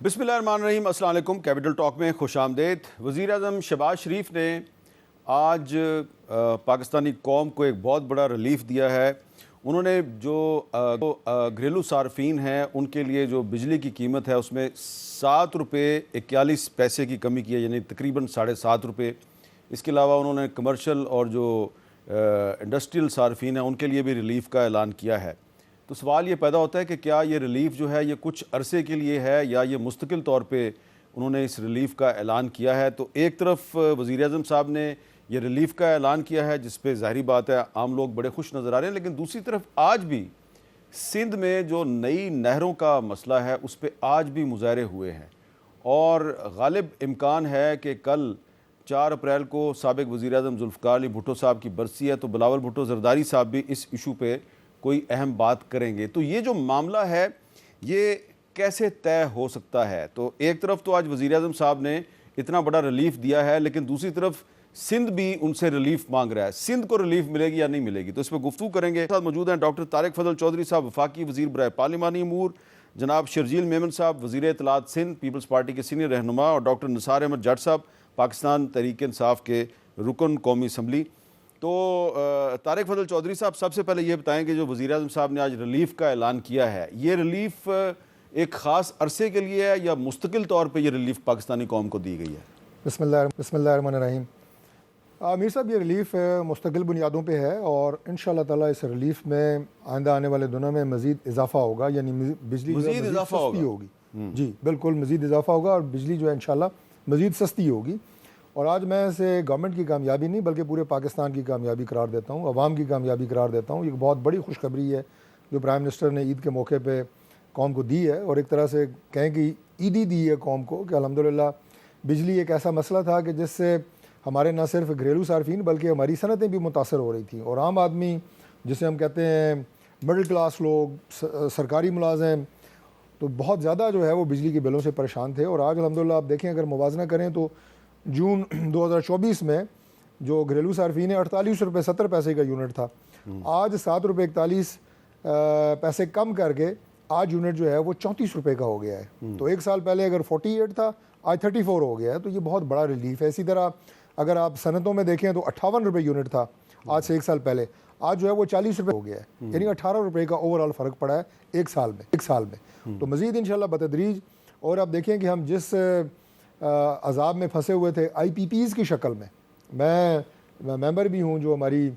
بسم اللہ الرحمن الرحیم۔ السلام علیکم۔ کیپٹل ٹاک میں خوش آمدید۔ وزیر اعظم شہباز شریف نے آج پاکستانی قوم کو ایک بہت بڑا ریلیف دیا ہے۔ انہوں نے جو گھریلو صارفین ہیں ان کے لیے جو بجلی کی قیمت ہے اس میں 7 روپے 41 پیسے کی کمی کی ہے، یعنی تقریباً 7.5 روپے۔ اس کے علاوہ انہوں نے کمرشل اور جو انڈسٹریل صارفین ہیں ان کے لیے بھی ریلیف کا اعلان کیا ہے۔ تو سوال یہ پیدا ہوتا ہے کہ کیا یہ ریلیف جو ہے یہ کچھ عرصے کے لیے ہے یا یہ مستقل طور پہ انہوں نے اس ریلیف کا اعلان کیا ہے؟ تو ایک طرف وزیر اعظم صاحب نے یہ ریلیف کا اعلان کیا ہے جس پہ ظاہری بات ہے عام لوگ بڑے خوش نظر آ رہے ہیں، لیکن دوسری طرف آج بھی سندھ میں جو نئی نہروں کا مسئلہ ہے اس پہ آج بھی مظاہرے ہوئے ہیں، اور غالب امکان ہے کہ کل 4 اپریل کو سابق وزیر اعظم ذوالفقار علی بھٹو صاحب کی برسی ہے، تو بلاول بھٹو زرداری صاحب بھی اس ایشو پہ کوئی اہم بات کریں گے۔ تو یہ جو معاملہ ہے یہ کیسے طے ہو سکتا ہے؟ تو ایک طرف تو آج وزیر اعظم صاحب نے اتنا بڑا ریلیف دیا ہے، لیکن دوسری طرف سندھ بھی ان سے ریلیف مانگ رہا ہے۔ سندھ کو ریلیف ملے گی یا نہیں ملے گی؟ تو اس پہ گفتگو کریں گے۔ ساتھ موجود ہیں ڈاکٹر طارق فضل چودھری صاحب، وفاقی وزیر برائے پارلیمانی امور، جناب شرجیل میمن صاحب، وزیر اطلاعات سندھ پیپلز پارٹی کے سینئر رہنما، اور ڈاکٹر نثار احمد جٹ صاحب، پاکستان تحریک انصاف کے رکن قومی اسمبلی۔ تو طارق فضل چودھری صاحب، سب سے پہلے یہ بتائیں کہ جو وزیر اعظم صاحب نے آج ریلیف کا اعلان کیا ہے، یہ ریلیف ایک خاص عرصے کے لیے ہے یا مستقل طور پہ یہ ریلیف پاکستانی قوم کو دی گئی ہے؟ بسم اللہ الرحمن الرحیم۔ میر صاحب، یہ ریلیف مستقل بنیادوں پہ ہے، اور انشاءاللہ تعالیٰ اس ریلیف میں آئندہ آنے والے دنوں میں مزید اضافہ ہوگا، یعنی بجلی مزید اضافہ سستی ہوگی۔ جی بالکل، مزید اضافہ ہوگا اور بجلی جو ہے انشاءاللہ مزید سستی ہوگی۔ اور آج میں اسے گورنمنٹ کی کامیابی نہیں بلکہ پورے پاکستان کی کامیابی قرار دیتا ہوں، عوام کی کامیابی قرار دیتا ہوں۔ یہ بہت بڑی خوشخبری ہے جو پرائم منسٹر نے عید کے موقع پہ قوم کو دی ہے، اور ایک طرح سے کہیں کہ عیدی دی ہے قوم کو کہ الحمدللہ بجلی ایک ایسا مسئلہ تھا کہ جس سے ہمارے نہ صرف گھریلو صارفین بلکہ ہماری صنعتیں بھی متاثر ہو رہی تھیں، اور عام آدمی جسے ہم کہتے ہیں مڈل کلاس لوگ، سرکاری ملازم، تو بہت زیادہ جو ہے وہ بجلی کے بلوں سے پریشان تھے۔ اور آج الحمدللہ آپ دیکھیں، اگر موازنہ کریں تو جون 2024 میں جو گھریلو صارفین ہے 48 روپے 70 پیسے کا یونٹ تھا، آج 7 روپے 41 پیسے کم کر کے آج یونٹ جو ہے وہ 34 روپے کا ہو گیا ہے۔ تو ایک سال پہلے اگر 48 تھا، آج 34 ہو گیا ہے، تو یہ بہت بڑا ریلیف ہے۔ اسی طرح اگر آپ صنعتوں میں دیکھیں تو 58 روپے یونٹ تھا آج سے ایک سال پہلے، آج جو ہے وہ 40 روپے ہو گیا ہے، یعنی 18 روپے کا اوور آل فرق پڑا ہے ایک سال میں۔ تو مزید انشاءاللہ بتدریج، اور آپ دیکھیں کہ ہم جس عذاب میں پھنسے ہوئے تھے آئی پی پیز کی شکل میں ممبر بھی ہوں جو ہماری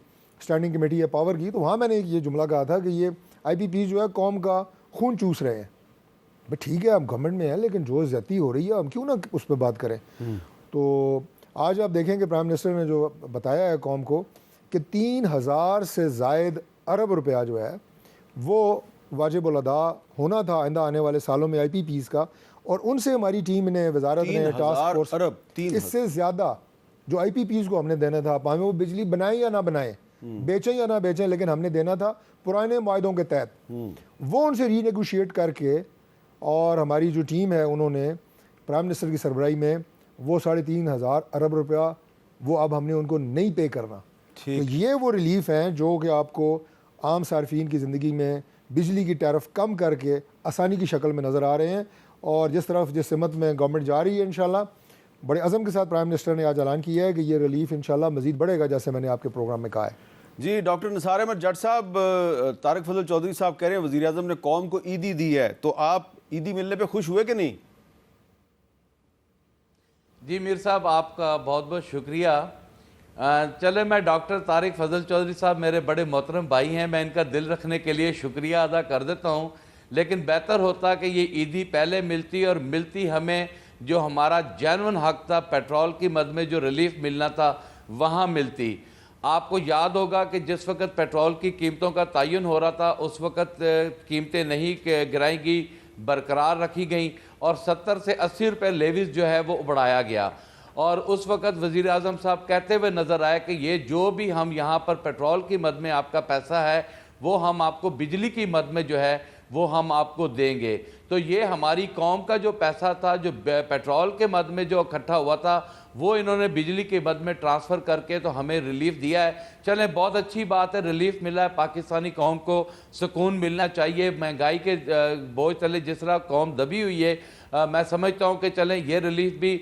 اسٹینڈنگ کمیٹی ہے پاور کی، تو وہاں میں نے یہ جملہ کہا تھا کہ یہ آئی پی پیز جو ہے قوم کا خون چوس رہے ہیں۔ ٹھیک ہے، ہم گورنمنٹ میں ہیں، لیکن جو زیادتی ہو رہی ہے ہم کیوں نہ اس پہ بات کریں۔ تو آج آپ دیکھیں کہ پرائم منسٹر نے جو بتایا ہے قوم کو کہ 3000 سے زائد ارب روپیہ جو ہے وہ واجب الادا ہونا تھا آئندہ آنے والے سالوں میں آئی پی پیز کا، اور ان سے ہماری ٹیم نے، وزارت نے، ٹاسک فورس، اس سے زیادہ جو آئی پی پیز کو ہم نے دینا تھا، ہمیں وہ بجلی بنائیں یا نہ بنائیں، بیچیں یا نہ بیچیں، لیکن ہم نے دینا تھا پرانے معاہدوں کے تحت، وہ ان سے ری نیگوشیٹ کر کے، اور ہماری جو ٹیم ہے انہوں نے پرائم منسٹر کی سربراہی میں وہ 3500 ارب روپیہ وہ اب ہم نے ان کو نہیں پے کرنا۔ تو یہ وہ ریلیف ہیں جو کہ آپ کو عام صارفین کی زندگی میں بجلی کی ٹیرف کم کر کے آسانی کی شکل میں نظر آ رہے ہیں، اور جس سمت میں گورنمنٹ جا رہی ہے انشاءاللہ بڑے عزم کے ساتھ پرائم منسٹر نے آج اعلان کیا ہے کہ یہ ریلیف انشاءاللہ مزید بڑھے گا، جیسے میں نے آپ کے پروگرام میں کہا ہے۔ جی ڈاکٹر نثار احمد جٹ صاحب، طارق فضل چودھری صاحب کہہ رہے ہیں وزیر اعظم نے قوم کو عیدی دی ہے، تو آپ عیدی ملنے پہ خوش ہوئے کہ نہیں؟ جی میر صاحب، آپ کا بہت بہت شکریہ۔ چلے، میں ڈاکٹر طارق فضل چودھری صاحب میرے بڑے محترم بھائی ہیں، میں ان کا دل رکھنے کے لیے شکریہ ادا کر دیتا ہوں، لیکن بہتر ہوتا کہ یہ عیدی پہلے ملتی، اور ملتی ہمیں جو ہمارا جینون حق تھا، پیٹرول کی مد میں جو ریلیف ملنا تھا وہاں ملتی۔ آپ کو یاد ہوگا کہ جس وقت پیٹرول کی قیمتوں کا تعین ہو رہا تھا اس وقت قیمتیں نہیں گرائی گئی، برقرار رکھی گئیں، اور 70 سے 80 روپے لیویز جو ہے وہ بڑھایا گیا، اور اس وقت وزیر اعظم صاحب کہتے ہوئے نظر آئے کہ یہ جو بھی ہم یہاں پر پیٹرول کی مد میں آپ کا پیسہ ہے وہ ہم آپ کو بجلی کی مد میں جو ہے وہ ہم آپ کو دیں گے۔ تو یہ ہماری قوم کا جو پیسہ تھا جو پیٹرول کے مد میں جو اکٹھا ہوا تھا وہ انہوں نے بجلی کے مد میں ٹرانسفر کر کے تو ہمیں ریلیف دیا ہے. چلیں بہت اچھی بات ہے, ریلیف ملا ہے, پاکستانی قوم کو سکون ملنا چاہیے. مہنگائی کے بوجھ تلے جس طرح قوم دبی ہوئی ہے, میں سمجھتا ہوں کہ چلیں یہ ریلیف بھی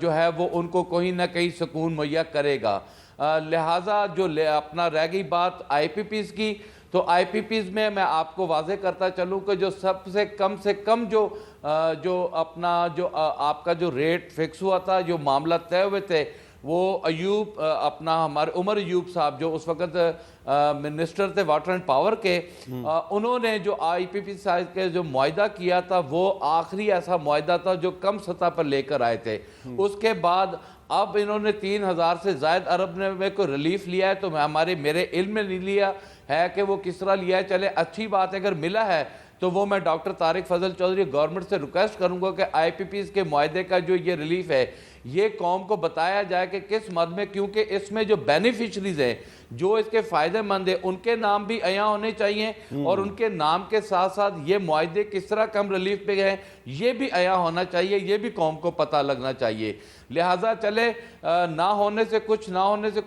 جو ہے وہ ان کو کہیں نہ کہیں سکون مہیا کرے گا. لہٰذا جو اپنا رہ گئی بات آئی پی پیز کی, تو آئی پی پیز میں آپ کو واضح کرتا چلوں کہ جو سب سے کم جو اپنا جو آپ کا جو ریٹ فکس ہوا تھا, جو معاملہ طے ہوئے تھے, وہ ایوب اپنا ہمارے عمر ایوب صاحب جو اس وقت منسٹر تھے واٹر اینڈ پاور کے, انہوں نے جو آئی پی پی سائز کے جو معاہدہ کیا تھا وہ آخری ایسا معاہدہ تھا جو کم سطح پر لے کر آئے تھے. اس کے بعد اب انہوں نے 3,000 سے زائد ارب میں کوئی ریلیف لیا ہے, تو میرے علم میں نہیں لیا ہے کہ وہ کس طرح لیا ہے. چلے اچھی بات ہے, اگر ملا ہے تو وہ میں ڈاکٹر طارق فضل چودھری گورنمنٹ سے ریکویسٹ کروں گا کہ آئی پی پیز کے معاہدے کا جو یہ ریلیف ہے یہ قوم کو بتایا جائے کہ کس مد میں, کیونکہ اس میں جو بینیفیشریز ہیں جو اس کے فائدہ مند ہیں ان کے نام بھی عیاں ہونے چاہیے, اور ان کے نام کے ساتھ ساتھ یہ معاہدے کس طرح کم ریلیف پہ گئے یہ بھی عیاں ہونا چاہیے, یہ بھی قوم کو پتہ لگنا چاہیے. لہٰذا چلے نہ ہونے سے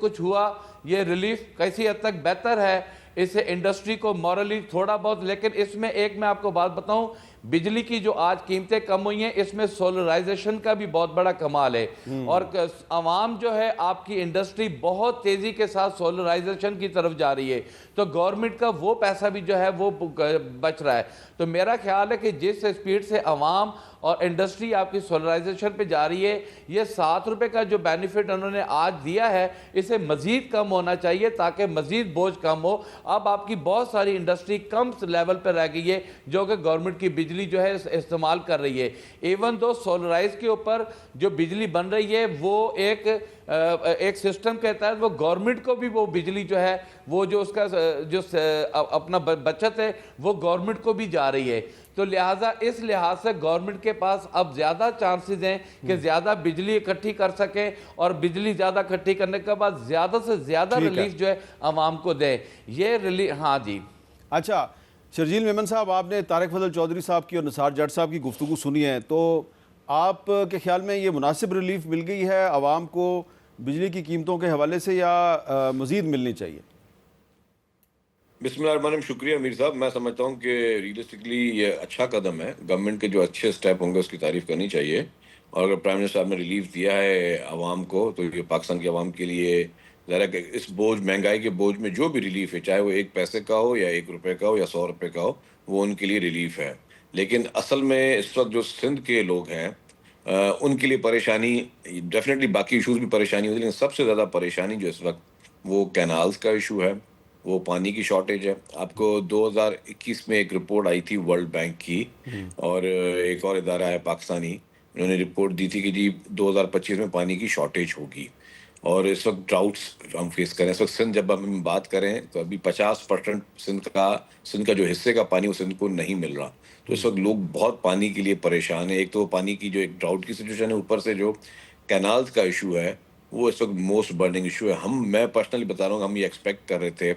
کچھ ہوا, یہ ریلیف کیسی حد تک بہتر ہے, اس سے انڈسٹری کو مورلی تھوڑا بہت. لیکن اس میں ایک میں آپ کو بات بتاؤں, بجلی کی جو آج قیمتیں کم ہوئی ہیں اس میں سولرائزیشن کا بھی بہت بڑا کمال ہے, اور عوام جو ہے آپ کی انڈسٹری بہت تیزی کے ساتھ سولرائزیشن کی طرف جا رہی ہے, تو گورنمنٹ کا وہ پیسہ بھی جو ہے وہ بچ رہا ہے. تو میرا خیال ہے کہ جس سپیڈ سے عوام اور انڈسٹری آپ کی سولرائزیشن پہ جا رہی ہے, یہ 7 روپے کا جو بینیفٹ انہوں نے آج دیا ہے اسے مزید کم ہونا چاہیے تاکہ مزید بوجھ کم ہو. اب آپ کی بہت ساری انڈسٹری کم لیول پہ رہ گئی ہے جو کہ گورنمنٹ کی بجلی جو ہے استعمال کر رہی ہے. ایون دو سولرائز کے اوپر جو بجلی بن رہی ہے وہ ایک سسٹم کے تحت وہ گورنمنٹ کو بھی وہ بجلی جو ہے وہ جو اس کا جو اپنا بچت ہے وہ گورنمنٹ کو بھی جا رہی ہے. تو لہٰذا اس لحاظ سے گورنمنٹ کے پاس اب زیادہ چانسز ہیں کہ زیادہ بجلی اکٹھی کر سکیں, اور بجلی زیادہ اکٹھی کرنے کے بعد زیادہ سے زیادہ ریلیف جو ہے عوام کو دیں. یہ ریلیف, ہاں جی. اچھا شرجیل میمن صاحب, آپ نے طارق فضل چودھری صاحب کی اور نثار جٹ صاحب کی گفتگو سنی ہے, تو آپ کے خیال میں یہ مناسب ریلیف مل گئی ہے عوام کو بجلی کی قیمتوں کے حوالے سے یا مزید ملنی چاہیے؟ بسم اللہ الرحمن الرحیم. شکریہ امیر صاحب. میں سمجھتا ہوں کہ ریئلسٹکلی یہ اچھا قدم ہے. گورنمنٹ کے جو اچھے سٹیپ ہوں گے اس کی تعریف کرنی چاہیے, اور اگر پرائم منسٹر صاحب نے ریلیف دیا ہے عوام کو تو یہ پاکستان کی عوام کے لیے ذرا کہ اس بوجھ, مہنگائی کے بوجھ میں جو بھی ریلیف ہے, چاہے وہ 1 پیسے کا ہو یا 1 روپے کا ہو یا 100 روپے کا ہو, وہ ان کے لیے ریلیف ہے. لیکن اصل میں اس وقت جو سندھ کے لوگ ہیں ان کے لیے پریشانی, ڈیفینیٹلی باقی ایشوز بھی پریشانی ہوتی ہے, لیکن سب سے زیادہ پریشانی جو اس وقت وہ کینالز کا ایشو ہے, وہ پانی کی شارٹیج ہے. آپ کو 2021 میں ایک رپورٹ آئی تھی ورلڈ بینک کی, اور ایک اور ادارہ ہے پاکستانی, انہوں نے رپورٹ دی تھی کہ جی 2025 میں پانی کی شارٹیج ہوگی, اور اس وقت ڈراؤٹس ہم فیس کریں. اس وقت سندھ جب ہم بات کریں تو ابھی 50% سندھ کا جو حصے کا پانی وہ سندھ کو نہیں مل رہا. تو اس وقت لوگ بہت پانی کے لیے پریشان ہیں. ایک تو پانی کی جو ایک ڈراؤٹ کی سچویشن ہے, اوپر سے جو کینالز کا ایشو ہے وہ اس وقت موسٹ برننگ ایشو ہے. میں پرسنلی بتا رہا ہوں, ہم یہ ایکسپیکٹ کر رہے تھے.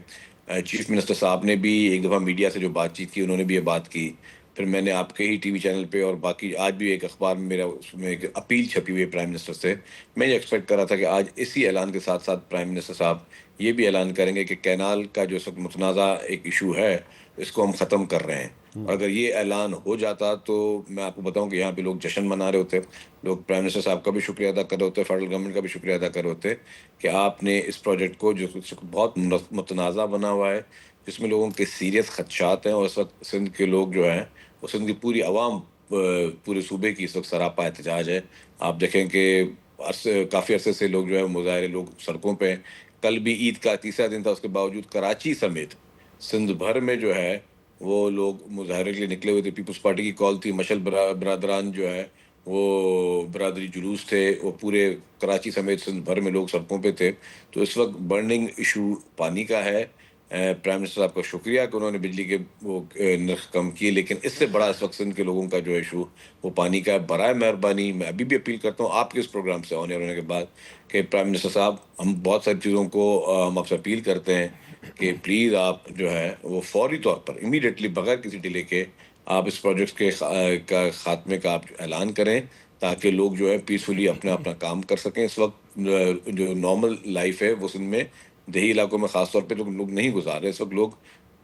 چیف منسٹر صاحب نے بھی ایک دفعہ میڈیا سے جو بات چیت کی انہوں نے بھی یہ بات کی, پھر میں نے آپ کے ہی ٹی وی چینل پہ اور باقی آج بھی ایک اخبار میں میرا اس میں ایک اپیل چھپی ہوئی ہے پرائم منسٹر سے. میں یہ ایکسپیکٹ کر رہا تھا کہ آج اسی اعلان کے ساتھ ساتھ پرائم منسٹر صاحب یہ بھی اعلان کریں گے کہ کینال کا جو اس وقت متنازع ایک ایشو ہے اس کو ہم ختم کر رہے ہیں. اور اگر یہ اعلان ہو جاتا تو میں آپ کو بتاؤں کہ یہاں پہ لوگ جشن منا رہے ہوتے, لوگ پرائم منسٹر صاحب کا بھی شکریہ ادا کر رہے ہوتے, فیڈرل گورنمنٹ کا بھی شکریہ ادا کر رہے ہوتے کہ آپ نے اس پروجیکٹ کو جو بہت متنازع بنا ہوا ہے, جس میں لوگوں کے سیریس خدشات ہیں, اور اس وقت سندھ کے لوگ جو ہیں وہ سندھ کی پوری عوام پورے صوبے کی اس وقت سراپا احتجاج ہے. آپ دیکھیں کہ کافی عرصے سے لوگ جو ہے مظاہرے, لوگ سڑکوں پہ, کل بھی عید کا تیسرا دن تھا, اس کے باوجود کراچی سمیت سندھ بھر میں جو ہے وہ لوگ مظاہرے کے لیے نکلے ہوئے تھے. پیپلز پارٹی کی کال تھی, مشل برادران جو ہے وہ برادری جلوس تھے, وہ پورے کراچی سمیت سندھ بھر میں لوگ سڑکوں پہ تھے. تو اس وقت برننگ ایشو پانی کا ہے. پرائم منسٹر صاحب کا شکریہ کہ انہوں نے بجلی کے وہ نرخ کم کیے, لیکن اس سے بڑا اس وقت سندھ کے لوگوں کا جو ایشو وہ پانی کا ہے. برائے مہربانی میں ابھی بھی اپیل کرتا ہوں آپ کے اس پروگرام سے آن ایئر ہونے کے بعد کہ پرائم منسٹر صاحب, ہم بہت ساری چیزوں کو ہم آپ سے اپیل کرتے ہیں کہ پلیز آپ جو ہے وہ فوری طور پر امیڈیٹلی بغیر کسی ڈیلے کے آپ اس پروجیکٹ کے خاتمے کا آپ اعلان کریں, تاکہ لوگ جو ہے پیسفلی اپنا اپنا کام کر سکیں. اس وقت جو نارمل لائف ہے وہ سندھ میں دیہی علاقوں میں خاص طور پہ لوگ نہیں گزار رہے. اس وقت لوگ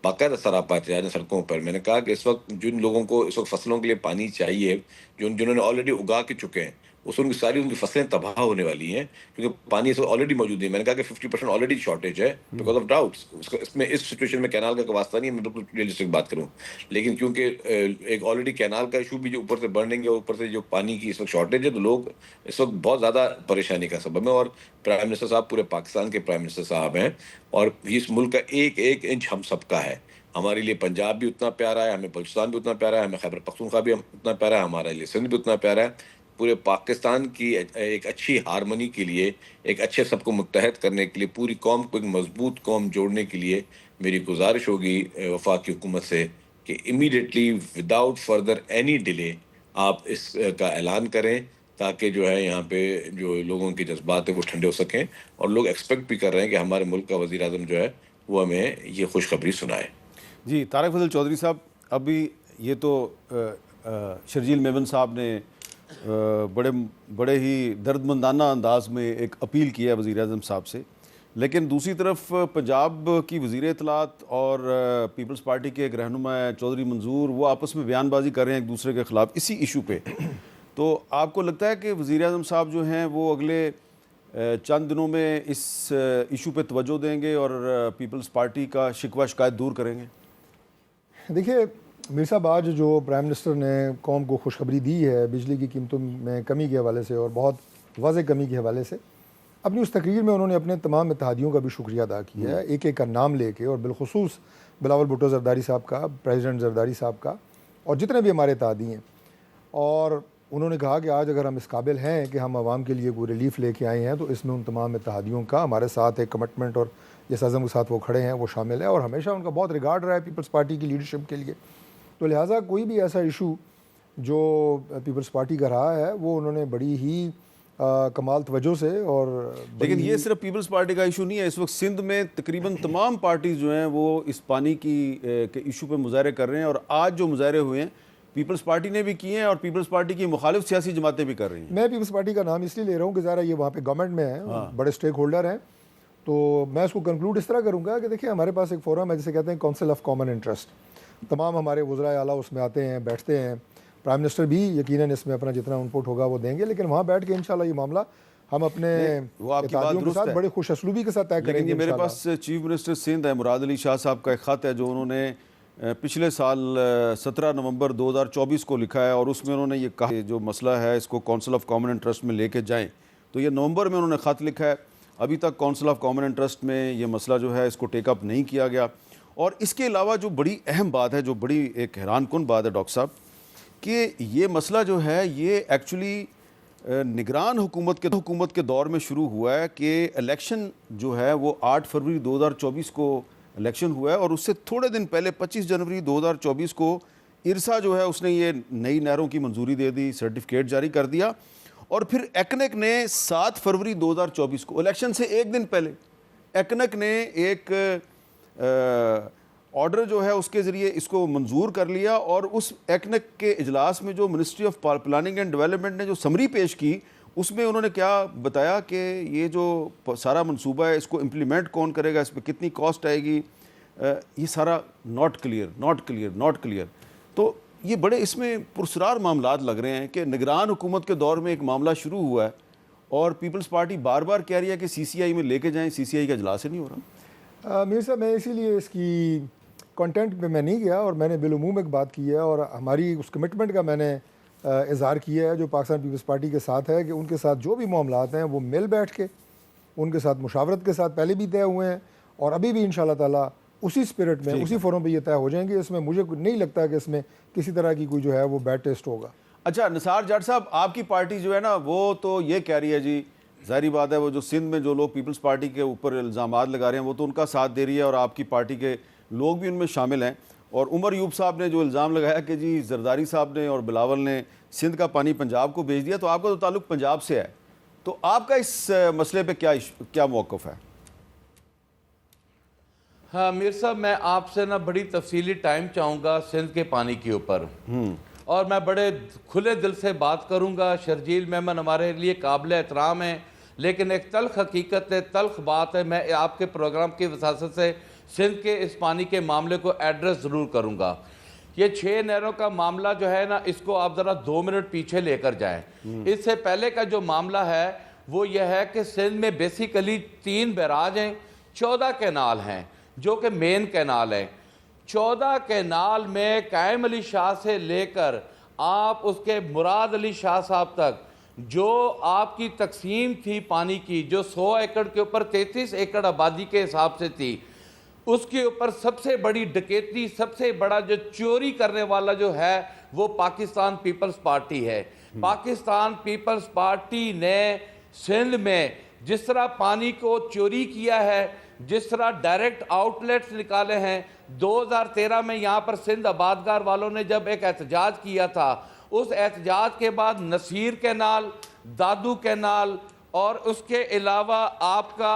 باقاعدہ سراپا احتجاج سڑکوں پر. میں نے کہا کہ اس وقت جن لوگوں کو اس وقت فصلوں کے لیے پانی چاہیے، جنہوں نے آلریڈی اگا کے چکے ہیں، ان کی فصلیں تباہ ہونے والی ہیں کیونکہ پانی اس وقت آلریڈی موجود ہے. میں نے کہا کہ 50% آلریڈی شارٹیج ہے بیکاز آف ڈراؤٹس. اس سچویشن میں کینال کا واسطہ نہیں ہے، میں بالکل ریئلسٹک بات کروں، لیکن کیونکہ ایک آلریڈی کینال کا ایشو بھی جو اوپر سے برننگ ہے، اوپر سے جو پانی کی اس وقت شارٹیج ہے، تو لوگ اس وقت بہت زیادہ پریشانی کا سبب ہے. اور پرائم منسٹر صاحب پورے پاکستان کے پرائم منسٹر صاحب ہیں، اور اس ملک کا ایک ایک انچ ہم سب کا ہے. ہمارے لیے پنجاب بھی اتنا پیارا ہے، ہمیں بلوچستان بھی اتنا پیارا ہے، ہمیں خیبر پختونخوا بھی اتنا پیارا ہے، ہمارے لیے سندھ بھی اتنا پیارا ہے. پورے پاکستان کی ایک اچھی ہارمونی کے لیے، ایک اچھے سب کو متحد کرنے کے لیے، پوری قوم کو ایک مضبوط قوم جوڑنے کے لیے میری گزارش ہوگی وفاقی حکومت سے کہ immediately without further any delay آپ اس کا اعلان کریں، تاکہ جو ہے یہاں پہ جو لوگوں کے جذبات ہیں وہ ٹھنڈے ہو سکیں. اور لوگ ایکسپیکٹ بھی کر رہے ہیں کہ ہمارے ملک کا وزیر اعظم جو ہے وہ ہمیں یہ خوشخبری سنائے. جی طارق فضل چودھری صاحب، ابھی یہ تو شرجیل میمن صاحب نے بڑے ہی درد مندانہ انداز میں ایک اپیل کی ہے وزیر اعظم صاحب سے، لیکن دوسری طرف پنجاب کی وزیر اطلاعات اور پیپلز پارٹی کے ایک رہنما چودھری منظور، وہ آپس میں بیان بازی کر رہے ہیں ایک دوسرے کے خلاف اسی ایشو پہ. تو آپ کو لگتا ہے کہ وزیر اعظم صاحب جو ہیں وہ اگلے چند دنوں میں اس ایشو پہ توجہ دیں گے اور پیپلز پارٹی کا شکوہ شکایت دور کریں گے؟ دیکھیے میر صاحب، آج جو پرائم منسٹر نے قوم کو خوشخبری دی ہے بجلی کی قیمتوں میں کمی کے حوالے سے، اور بہت واضح کمی کے حوالے سے، اپنی اس تقریر میں انہوں نے اپنے تمام اتحادیوں کا بھی شکریہ ادا کیا ہے، ایک ایک کا نام لے کے، اور بالخصوص بلاول بھٹو زرداری صاحب کا، پریزیڈنٹ زرداری صاحب کا، اور جتنے بھی ہمارے اتحادی ہیں. اور انہوں نے کہا کہ آج اگر ہم اس قابل ہیں کہ ہم عوام کے لیے کوئی ریلیف لے کے آئے ہیں، تو اس میں ان تمام اتحادیوں کا ہمارے ساتھ ایک کمٹمنٹ، اور جس عزم کے ساتھ وہ کھڑے ہیں وہ شامل ہے، اور ہمیشہ ان کا بہت ریگارڈ رہا ہے پیپلز پارٹی کی لیڈرشپ کے لیے. تو لہٰذا کوئی بھی ایسا ایشو جو پیپلز پارٹی کا رہا ہے وہ انہوں نے بڑی ہی کمال توجہ سے، اور لیکن یہ صرف پیپلز پارٹی کا ایشو نہیں ہے. اس وقت سندھ میں تقریباً تمام پارٹیز جو ہیں وہ اس پانی کی ایشو پہ مظاہرے کر رہے ہیں، اور آج جو مظاہرے ہوئے ہیں پیپلز پارٹی نے بھی کیے ہیں اور پیپلز پارٹی کی مخالف سیاسی جماعتیں بھی کر رہی ہیں. میں پیپلز پارٹی کا نام اس لیے لے رہا ہوں کہ ذرا یہ وہاں پہ گورنمنٹ میں ہیں، بڑے اسٹیک ہولڈر ہیں. تو میں اس کو کنکلوڈ اس طرح کروں گا کہ دیکھیں ہمارے پاس ایک فورم ہے جسے کہتے ہیں کونسل آف کامن انٹرسٹ. تمام ہمارے وزرائے اعلیٰ اس میں آتے ہیں، بیٹھتے ہیں. پرائم منسٹر بھی یقیناً اس میں اپنا جتنا انپٹ ہوگا وہ دیں گے، لیکن وہاں بیٹھ کے انشاءاللہ یہ معاملہ ہم اپنے اتحادیوں کے ساتھ بڑے خوش اسلوبی کے ساتھ طے کریں گے. لیکن یہ میرے پاس چیف منسٹر سندھ ہے مراد علی شاہ صاحب کا ایک خط ہے جو انہوں نے پچھلے سال 17 نومبر 2024 کو لکھا ہے، اور اس میں انہوں نے یہ کہا کہ جو مسئلہ ہے اس کو کونسل آف کامن انٹرسٹ میں لے کے جائیں. تو یہ نومبر میں انہوں نے خط لکھا ہے. ابھی تک کونسل آف کامن انٹرسٹ میں یہ مسئلہ جو ہے اس کو ٹیک اپ نہیں کیا گیا. اور اس کے علاوہ جو بڑی اہم بات ہے، جو بڑی ایک حیران کن بات ہے ڈاکٹر صاحب، کہ یہ مسئلہ جو ہے یہ ایکچولی نگران حکومت کے دور میں شروع ہوا ہے کہ الیکشن جو ہے وہ 8 فروری 2024 کو الیکشن ہوا ہے، اور اس سے تھوڑے دن پہلے 25 جنوری 2024 کو ارسا جو ہے اس نے یہ نئی نہروں کی منظوری دے دی، سرٹیفکیٹ جاری کر دیا. اور پھر ایکنک نے 7 فروری 2024 کو الیکشن سے ایک دن پہلے ایکنک نے ایک آرڈر جو ہے اس کے ذریعے اس کو منظور کر لیا، اور اس ایکنک کے اجلاس میں جو ministry of planning and development نے جو سمری پیش کی، اس میں انہوں نے کیا بتایا کہ یہ جو سارا منصوبہ ہے اس کو امپلیمنٹ کون کرے گا، اس پہ کتنی کاسٹ آئے گی، یہ سارا ناٹ کلیئر. تو یہ بڑے اس میں پرسرار معاملات لگ رہے ہیں کہ نگران حکومت کے دور میں ایک معاملہ شروع ہوا ہے، اور پیپلز پارٹی بار بار کہہ رہی ہے کہ سی سی آئی میں لے کے جائیں، سی سی آئی کا اجلاس ہی نہیں ہو رہا. میر صاحب، میں اسی لیے اس کی کنٹینٹ پہ میں نہیں گیا، اور میں نے بالعموم ایک بات کی ہے، اور ہماری اس کمٹمنٹ کا میں نے اظہار کیا ہے جو پاکستان پیپلز پارٹی کے ساتھ ہے، کہ ان کے ساتھ جو بھی معاملات ہیں وہ مل بیٹھ کے ان کے ساتھ مشاورت کے ساتھ پہلے بھی طے ہوئے ہیں، اور ابھی بھی انشاءاللہ تعالیٰ اسی اسپرٹ میں اسی فورم پہ یہ طے ہو جائیں گے. اس میں مجھے نہیں لگتا کہ اس میں کسی طرح کی کوئی جو ہے وہ بیڈ ٹیسٹ ہوگا. اچھا نثار جاٹ صاحب، آپ کی پارٹی جو ہے نا وہ تو یہ کہہ رہی ہے، جی ظاہری بات ہے وہ جو سندھ میں جو لوگ پیپلز پارٹی کے اوپر الزامات لگا رہے ہیں وہ تو ان کا ساتھ دے رہی ہے، اور آپ کی پارٹی کے لوگ بھی ان میں شامل ہیں. اور عمر یوب صاحب نے جو الزام لگایا کہ جی زرداری صاحب نے اور بلاول نے سندھ کا پانی پنجاب کو بھیج دیا، تو آپ کا تو تعلق پنجاب سے ہے، تو آپ کا اس مسئلے پہ کیا موقف ہے؟ ہاں میر صاحب، میں آپ سے نا بڑی تفصیلی ٹائم چاہوں گا سندھ کے پانی کے اوپر. اور میں بڑے کھلے دل سے بات کروں گا. شرجیل میمن ہمارے لیے قابل احترام ہیں, لیکن ایک تلخ حقیقت ہے, تلخ بات ہے. میں آپ کے پروگرام کی وساطت سے سندھ کے اس پانی کے معاملے کو ایڈریس ضرور کروں گا. یہ 6 نہروں کا معاملہ جو ہے نا, اس کو آپ ذرا 2 منٹ پیچھے لے کر جائیں. اس سے پہلے کا جو معاملہ ہے وہ یہ ہے کہ سندھ میں بیسیکلی 3 بیراج ہیں, 14 کینال ہیں جو کہ مین کینال ہیں. 14 کینال میں قائم علی شاہ سے لے کر آپ اس کے مراد علی شاہ صاحب تک جو آپ کی تقسیم تھی پانی کی, جو 100 ایکڑ کے اوپر 33 ایکڑ آبادی کے حساب سے تھی, اس کے اوپر سب سے بڑی ڈکیتی, سب سے بڑا جو چوری کرنے والا جو ہے وہ پاکستان پیپلز پارٹی ہے. پاکستان پیپلز پارٹی نے سندھ میں جس طرح پانی کو چوری کیا ہے, جس طرح ڈائریکٹ آؤٹ لیٹس نکالے ہیں. 2013 میں یہاں پر سندھ آبادگار والوں نے جب ایک احتجاج کیا تھا, اس احتجاج کے بعد نصیر کینال, دادو کینال اور اس کے علاوہ آپ کا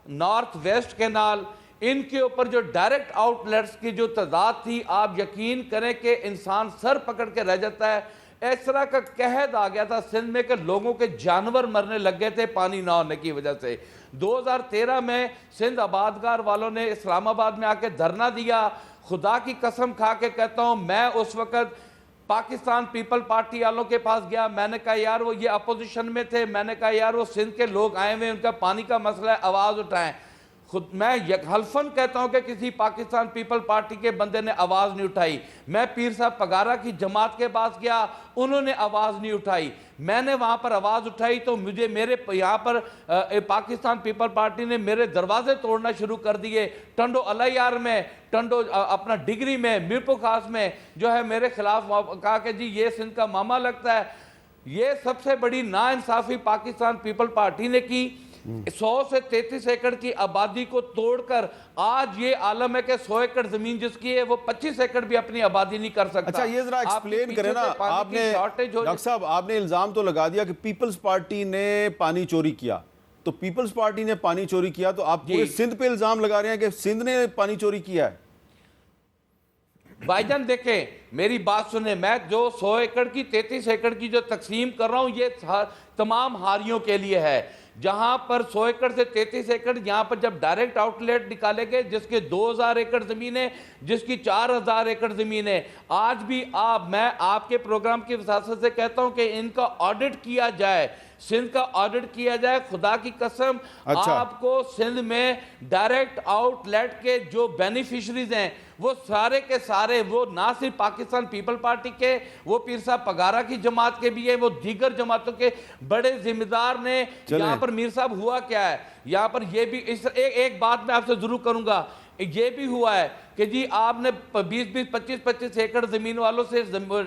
نارتھ ویسٹ کینال, ان کے اوپر جو ڈائریکٹ آؤٹ لیٹس کی جو تعداد تھی, آپ یقین کریں کہ انسان سر پکڑ کے رہ جاتا ہے. اس طرح کا قحط آ گیا تھا سندھ میں کہ لوگوں کے جانور مرنے لگ گئے تھے پانی نہ ہونے کی وجہ سے. 2013 میں سندھ آبادگار والوں نے اسلام آباد میں آ کے دھرنا دیا. خدا کی قسم کھا کے کہتا ہوں, میں اس وقت پاکستان پیپل پارٹی والوں کے پاس گیا. میں نے کہا یار وہ یہ اپوزیشن میں تھے, میں نے کہا یار وہ سندھ کے لوگ آئے ہوئے, ان کا پانی کا مسئلہ ہے, آواز اٹھائیں. خود میں حلفاً کہتا ہوں کہ کسی پاکستان پیپل پارٹی کے بندے نے آواز نہیں اٹھائی. میں پیر صاحب پگارا کی جماعت کے پاس گیا, انہوں نے آواز نہیں اٹھائی. میں نے وہاں پر آواز اٹھائی تو مجھے میرے یہاں پر پاکستان پیپل پارٹی نے میرے دروازے توڑنا شروع کر دیے. ٹنڈو الیار میں, ٹنڈو اپنا ڈگری میں, میرپور خاص میں جو ہے میرے خلاف کہا کہ جی یہ سندھ کا ماما لگتا ہے. یہ سب سے بڑی ناانصافی پاکستان پیپل پارٹی نے کی. 100 سے 33 ایکڑ کی آبادی کو توڑ کر آج یہ عالم ہے کہ 100 ایکڑ زمین جس کی ہے وہ 25 ایکڑ بھی اپنی آبادی نہیں کر سکتا. اچھا یہ ذرا ایکسپلین کریں نا, آپ نے ڈاکٹر صاحب آپ نے الزام تو لگا دیا کہ پیپلز پارٹی نے پانی چوری کیا, تو پیپلز پارٹی نے پانی چوری کیا تو آپ پورے سندھ پہ الزام لگا رہے ہیں کہ سندھ نے پانی چوری کیا ہے. بھائی جان دیکھیں میری بات سنیں, میں جو 100 ایکڑ کی 33 ایکڑ کی جو تقسیم کر رہا ہوں یہ تمام ہاریوں کے لیے ہے. جہاں پر 100 ایکڑ سے 33 ایکڑ یہاں پر جب ڈائریکٹ آؤٹ لیٹ نکالے گئے, جس کے 2000 ایکڑ زمین ہے, جس کی 4000 ایکڑ زمین ہے. آج بھی میں آپ کے پروگرام کی وساطت سے کہتا ہوں کہ ان کا آڈٹ کیا جائے, سندھ کا آڈٹ کیا جائے. خدا کی قسم آپ کو سندھ میں ڈائریکٹ آؤٹ لیٹ کے جو بینیفیشریز ہیں وہ سارے کے سارے, وہ نہ صرف پاکستان پیپل پارٹی کے, وہ پیر صاحب پگارا کی جماعت کے بھی ہیں, وہ دیگر جماعتوں کے بڑے ذمہ دار نے. یہاں پر میر صاحب ہوا کیا ہے, یہاں پر یہ بھی ایک بات میں آپ سے ضرور کروں گا, یہ بھی ہوا ہے کہ جی آپ نے 20-25 ایکڑ زمین والوں سے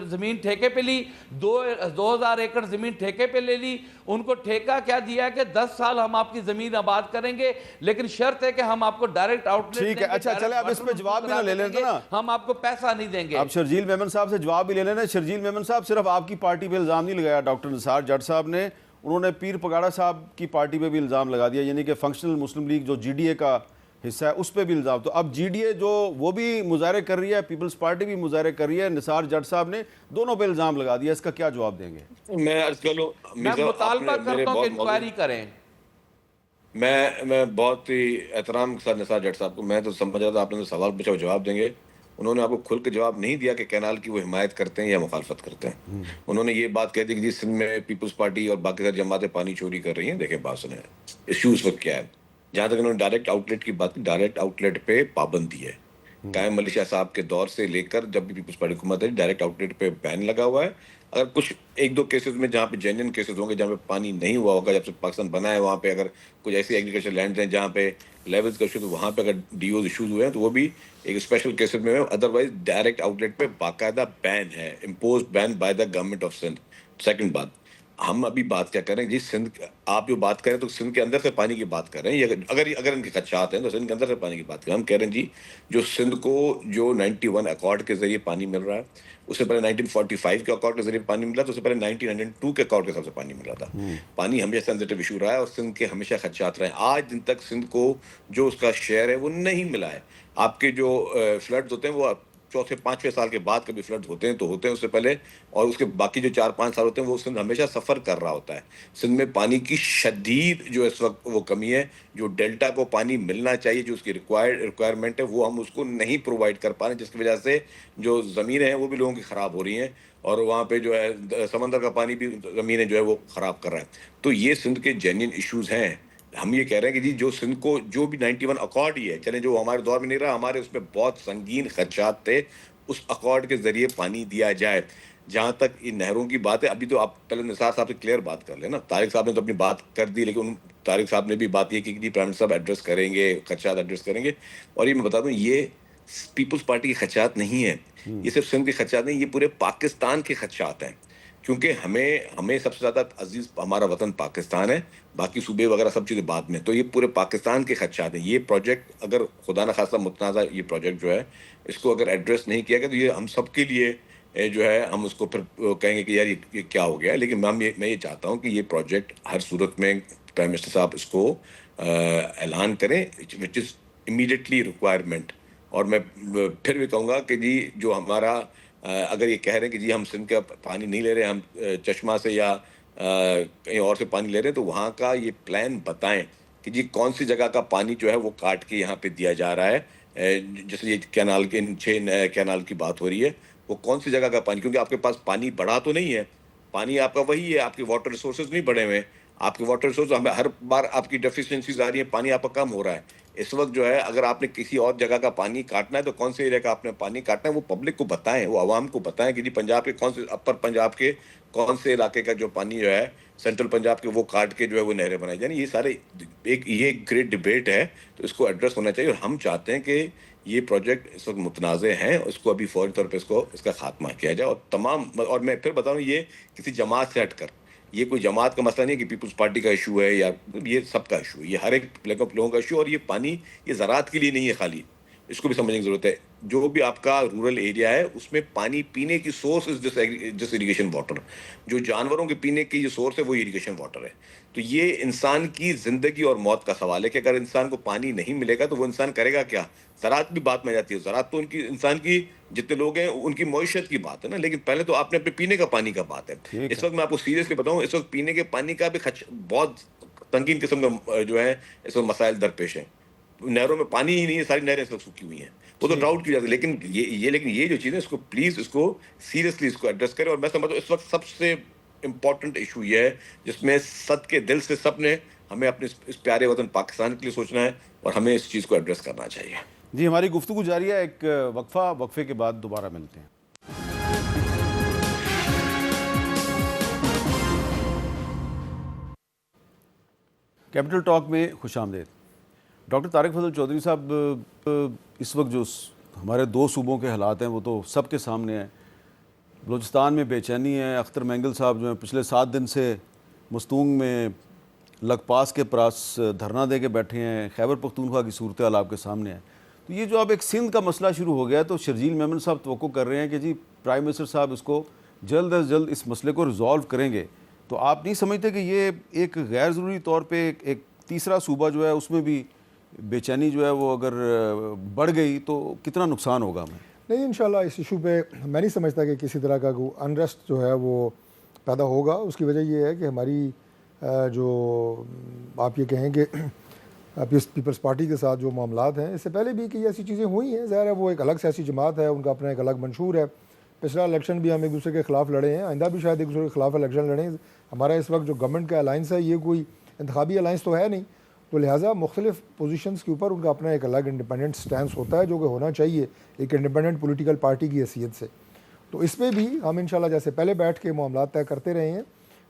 زمین ٹھیکے پہ لی, 2000 ایکڑ زمین ٹھیکے پہ لے لی. ان کو ٹھیکہ کیا دیا ہے کہ 10 سال ہم آپ کی زمین آباد کریں گے, لیکن شرط ہے کہ ہم آپ کو ڈائریکٹ آؤٹ لیٹ ٹھیک ہے. اچھا چلے آپ اس پہ جواب بھی نہ لے لیتے نا, ہم آپ کو پیسہ نہیں دیں گے. آپ شرجیل میمن صاحب سے جواب بھی لے لینا. شرجیل میمن صاحب صرف آپ کی پارٹی پہ الزام نہیں لگایا ڈاکٹر نثار جٹ صاحب نے, انہوں نے پیر پگاڑا صاحب کی پارٹی پہ بھی الزام لگا دیا, یعنی کہ فنکشنل مسلم لیگ جو جی ڈی اے کا حصہ ہے اس پہ بھی الزام. تو اب جی ڈی اے جو وہ بھی مظاہرے کر رہی ہے, پیپلز پارٹی بھی مظاہرے کر رہی ہے, نثار جٹ صاحب نے دونوں پہ الزام لگا دیا. اس کا کیا جواب دیں گے؟ میں عرض کر لوں, میں مطالبہ کرتا ہوں کہ انکوائری کریں. میں بہت ہی احترام کے ساتھ نثار جٹ صاحب کو, میں تو سمجھ رہا تھا آپ نے سوال پوچھا وہ جواب دیں گے. انہوں نے آپ کو کھل کے جواب نہیں دیا کہ کینال کی وہ حمایت کرتے ہیں یا مخالفت کرتے ہیں. انہوں نے یہ بات کہہ دی کہ جی سندھ میں پیپلز پارٹی اور باقی ساری جماعتیں پانی چوری کر رہی ہیں. دیکھیں بات سنیں, ایشو اس وقت کیا ہے. جہاں تک انہوں نے ڈائریکٹ آؤٹ لیٹ کی بات کی, ڈائریکٹ آؤٹ لیٹ پہ پابندی ہے. قائم علی شاہ صاحب کے دور سے لے کر جب بھی پیپلز پارٹی حکومت ہے ڈائریکٹ آؤٹ لیٹ پہ بین لگا ہوا ہے. اگر کچھ 1-2 کیسز میں جہاں پہ جینین کیسز ہوں گے, جہاں پہ پانی نہیں ہوا ہوگا جب سے پاکستان بنا ہے, وہاں پہ اگر کچھ ایسی ایگریکلچر لینڈز ہیں جہاں پہ لیولز کا ایشو تو وہاں پہ اگر ڈی اوز ایشوز ہوئے ہیں تو وہ بھی ایک اسپیشل کیسز میں. ادروائز ڈائریکٹ آؤٹ لیٹ پہ باقاعدہ بین ہے, impose been by the government of Sindh. Second بات, ہم ابھی بات کیا کریں جی سندھ, آپ جو بات کریں تو سندھ کے اندر سے پانی کی بات کر رہے ہیں. اگر ان کے خدشات ہیں تو سندھ کے اندر سے پانی کی بات کریں. ہم کہہ رہے ہیں جی جو سندھ کو جو 91 اکارڈ کے ذریعے پانی مل رہا ہے, اس سے پہلے 1945 کے اکارڈ کے ذریعے پانی ملا, تو اس سے پہلے 1902 کے اکارڈ کے حساب سے پانی مل رہا تھا. پانی ہمیشہ سینسیٹیو ایشو رہا ہے اور سندھ کے ہمیشہ خدشات رہے ہیں. آج دن تک سندھ کو جو اس کا شیئر ہے وہ نہیں ملا ہے. آپ کے جو فلڈز ہوتے ہیں وہ چوتھے 5ویں سال کے بعد کبھی فلڈ ہوتے ہیں تو ہوتے ہیں، اس سے پہلے اور اس کے باقی جو 4-5 سال ہوتے ہیں وہ سندھ ہمیشہ سفر کر رہا ہوتا ہے. سندھ میں پانی کی شدید جو اس وقت وہ کمی ہے، جو ڈیلٹا کو پانی ملنا چاہیے، جو اس کی ریکوائرمنٹ ہے، وہ ہم اس کو نہیں پرووائڈ کر پا رہے ہیں، جس کی وجہ سے جو زمینیں ہیں وہ بھی لوگوں کی خراب ہو رہی ہیں، اور وہاں پہ جو ہے سمندر کا پانی بھی زمینیں جو ہے وہ خراب کر رہا ہے. تو یہ سندھ کے جینین ایشوز ہیں. ہم یہ کہہ رہے ہیں کہ جی جو سندھ کو جو بھی 91 اکارڈ ہی ہے، چلیں جو ہمارے دور میں نہیں رہا، ہمارے اس میں بہت سنگین خدشات تھے، اس اکارڈ کے ذریعے پانی دیا جائے. جہاں تک ان نہروں کی بات ہے، ابھی تو آپ پہلے نثار صاحب سے کلیئر بات کر لیں نا. طارق صاحب نے تو اپنی بات کر دی، لیکن طارق صاحب نے بھی بات یہ کی کہ جی پرائم منسٹر صاحب ایڈریس کریں گے، خدشات ایڈریس کریں گے. اور یہ میں بتا دوں، یہ پیپلز پارٹی کے خدشات نہیں ہیں، یہ صرف سندھ کے خدشات نہیں، یہ پورے پاکستان کے خدشات ہیں. کیونکہ ہمیں سب سے زیادہ عزیز ہمارا وطن پاکستان ہے، باقی صوبے وغیرہ سب چیزیں بعد میں. تو یہ پورے پاکستان کے خدشات ہیں. یہ پروجیکٹ اگر خدا نخواستہ متنازع یہ پروجیکٹ جو ہے، اس کو اگر ایڈریس نہیں کیا گیا تو یہ ہم سب کے لیے جو ہے ہم اس کو پھر کہیں گے کہ یار یہ کیا ہو گیا ہے. لیکن میں یہ چاہتا ہوں کہ یہ پروجیکٹ ہر صورت میں پرائم منسٹر صاحب اس کو اعلان کریں، وچ از امیڈیٹلی ریکوائرمنٹ. اور میں پھر بھی کہوں گا کہ جی جو ہمارا اگر یہ کہہ رہے ہیں کہ جی ہم سندھ کا پانی نہیں لے رہے، ہم چشمہ سے یا کہیں اور سے پانی لے رہے ہیں، تو وہاں کا یہ پلان بتائیں کہ جی کون سی جگہ کا پانی جو ہے وہ کاٹ کے یہاں پہ دیا جا رہا ہے. جیسے یہ کینال کے 6 کینال کی بات ہو رہی ہے، وہ کون سی جگہ کا پانی، کیونکہ آپ کے پاس پانی بڑھا تو نہیں ہے، پانی آپ کا وہی ہے، آپ کے واٹر ریسورسز نہیں بڑھے ہوئے ہیں. آپ کے واٹر ریسورس ہر بار آپ کی ڈیفیشنسیز آ رہی ہیں، پانی آپ کا کم ہو رہا ہے. اس وقت جو ہے اگر آپ نے کسی اور جگہ کا پانی کاٹنا ہے تو کون سے ایریا کا آپ نے پانی کاٹنا ہے وہ پبلک کو بتائیں، وہ عوام کو بتائیں کہ جی پنجاب کے کون سے اپر پنجاب کے کون سے علاقے کا جو پانی جو ہے سینٹرل پنجاب کے وہ کاٹ کے جو ہے وہ نہریں بنائی جائیں. یہ سارے یہ گریٹ ڈبیٹ ہے، تو اس کو ایڈریس ہونا چاہیے. اور ہم چاہتے ہیں کہ یہ پروجیکٹ اس وقت متنازع ہیں، اس کو ابھی فوری طور پہ اس کا خاتمہ کیا جائے. اور میں پھر بتاؤں، یہ کسی جماعت سے ہٹ کر، یہ کوئی جماعت کا مسئلہ نہیں ہے کہ پیپلز پارٹی کا ایشو ہے یا یہ سب کا ایشو ہے، یہ ہر ایک لوگوں کا ایشو. اور یہ پانی یہ زراعت کے لیے نہیں ہے خالی، اس کو بھی سمجھنے کی ضرورت ہے. جو بھی آپ کا رورل ایریا ہے اس میں پانی پینے کی سورس از جس اریگیشن واٹر، جو جانوروں کے پینے کی جو سورس ہے وہ اریگیشن واٹر ہے. تو یہ انسان کی زندگی اور موت کا سوال ہے کہ اگر انسان کو پانی نہیں ملے گا تو وہ انسان کرے گا کیا. زراعت بھی بات میں جاتی ہے، زراعت تو انسان کی جتنے لوگ ہیں ان کی معیشت کی بات ہے نا، لیکن پہلے تو آپ نے اپنے پینے کا پانی کا بات ہے. اس وقت میں آپ کو سیریسلی بتاؤں، اس وقت پینے کے پانی کا بھی بہت سنگین قسم کا جو ہے اس وقت مسائل درپیش ہیں. نہروں میں پانی ہی نہیں ہے، ساری نہریں اس وقت سوکھی ہوئی ہیں. وہ تو ڈراؤٹ کی جاتی ہے، لیکن یہ جو چیزیں اس کو پلیز اس کو سیریسلی اس کو ایڈریس کریں. اور میں سمجھتا ہوں اس وقت سب سے امپورٹنٹ ایشو یہ ہے جس میں صد کے دل سے سب نے ہمیں اپنے اس پیارے وطن پاکستان کے لیے سوچنا ہے اور ہمیں اس چیز کو ایڈریس کرنا چاہیے. جی ہماری گفتگو جاری ہے، ایک وقفے کے بعد دوبارہ ملتے ہیں. کیپٹل ٹاک میں خوش آمدید. ڈاکٹر طارق فضل چودھری صاحب، اس وقت جو ہمارے 2 صوبوں کے حالات ہیں وہ تو سب کے سامنے ہیں. بلوچستان میں بے چینی ہے. اختر مینگل صاحب جو ہیں پچھلے 7 دن سے مستونگ میں لگ پاس کے پاس دھرنا دے کے بیٹھے ہیں. خیبر پختونخوا کی صورتحال آپ کے سامنے ہے. تو یہ جو اب ایک سندھ کا مسئلہ شروع ہو گیا ہے، تو شرجیل میمن صاحب توقع کر رہے ہیں کہ جی پرائم منسٹر صاحب اس کو جلد از جلد اس مسئلے کو ریزالو کریں گے. تو آپ نہیں سمجھتے کہ یہ ایک غیر ضروری طور پہ ایک تیسرا صوبہ جو ہے اس میں بھی بے چینی جو ہے وہ اگر بڑھ گئی تو کتنا نقصان ہوگا ہمیں؟ نہیں، انشاءاللہ اس ایشو پہ میں نہیں سمجھتا کہ کسی طرح کا کوئی انریسٹ جو ہے وہ پیدا ہوگا. اس کی وجہ یہ ہے کہ ہماری جو آپ یہ کہیں کہ پیپلز پارٹی کے ساتھ جو معاملات ہیں، اس سے پہلے بھی کہ ایسی چیزیں ہوئی ہیں. ظاہر ہے وہ ایک الگ سیاسی جماعت ہے، ان کا اپنا ایک الگ منشور ہے. پچھلا الیکشن بھی ہم ایک دوسرے کے خلاف لڑے ہیں، آئندہ بھی شاید ایک دوسرے کے خلاف الیکشن لڑیں. ہمارا اس وقت جو گورنمنٹ کا الائنس ہے یہ کوئی انتخابی الائنس تو ہے نہیں، تو لہٰذا مختلف پوزیشنز کے اوپر ان کا اپنا ایک الگ انڈیپینڈنٹ سٹینس ہوتا ہے جو کہ ہونا چاہیے ایک انڈیپینڈنٹ پولیٹیکل پارٹی کی حیثیت سے. تو اس پہ بھی ہم انشاءاللہ جیسے پہلے بیٹھ کے معاملات طے کرتے رہے ہیں،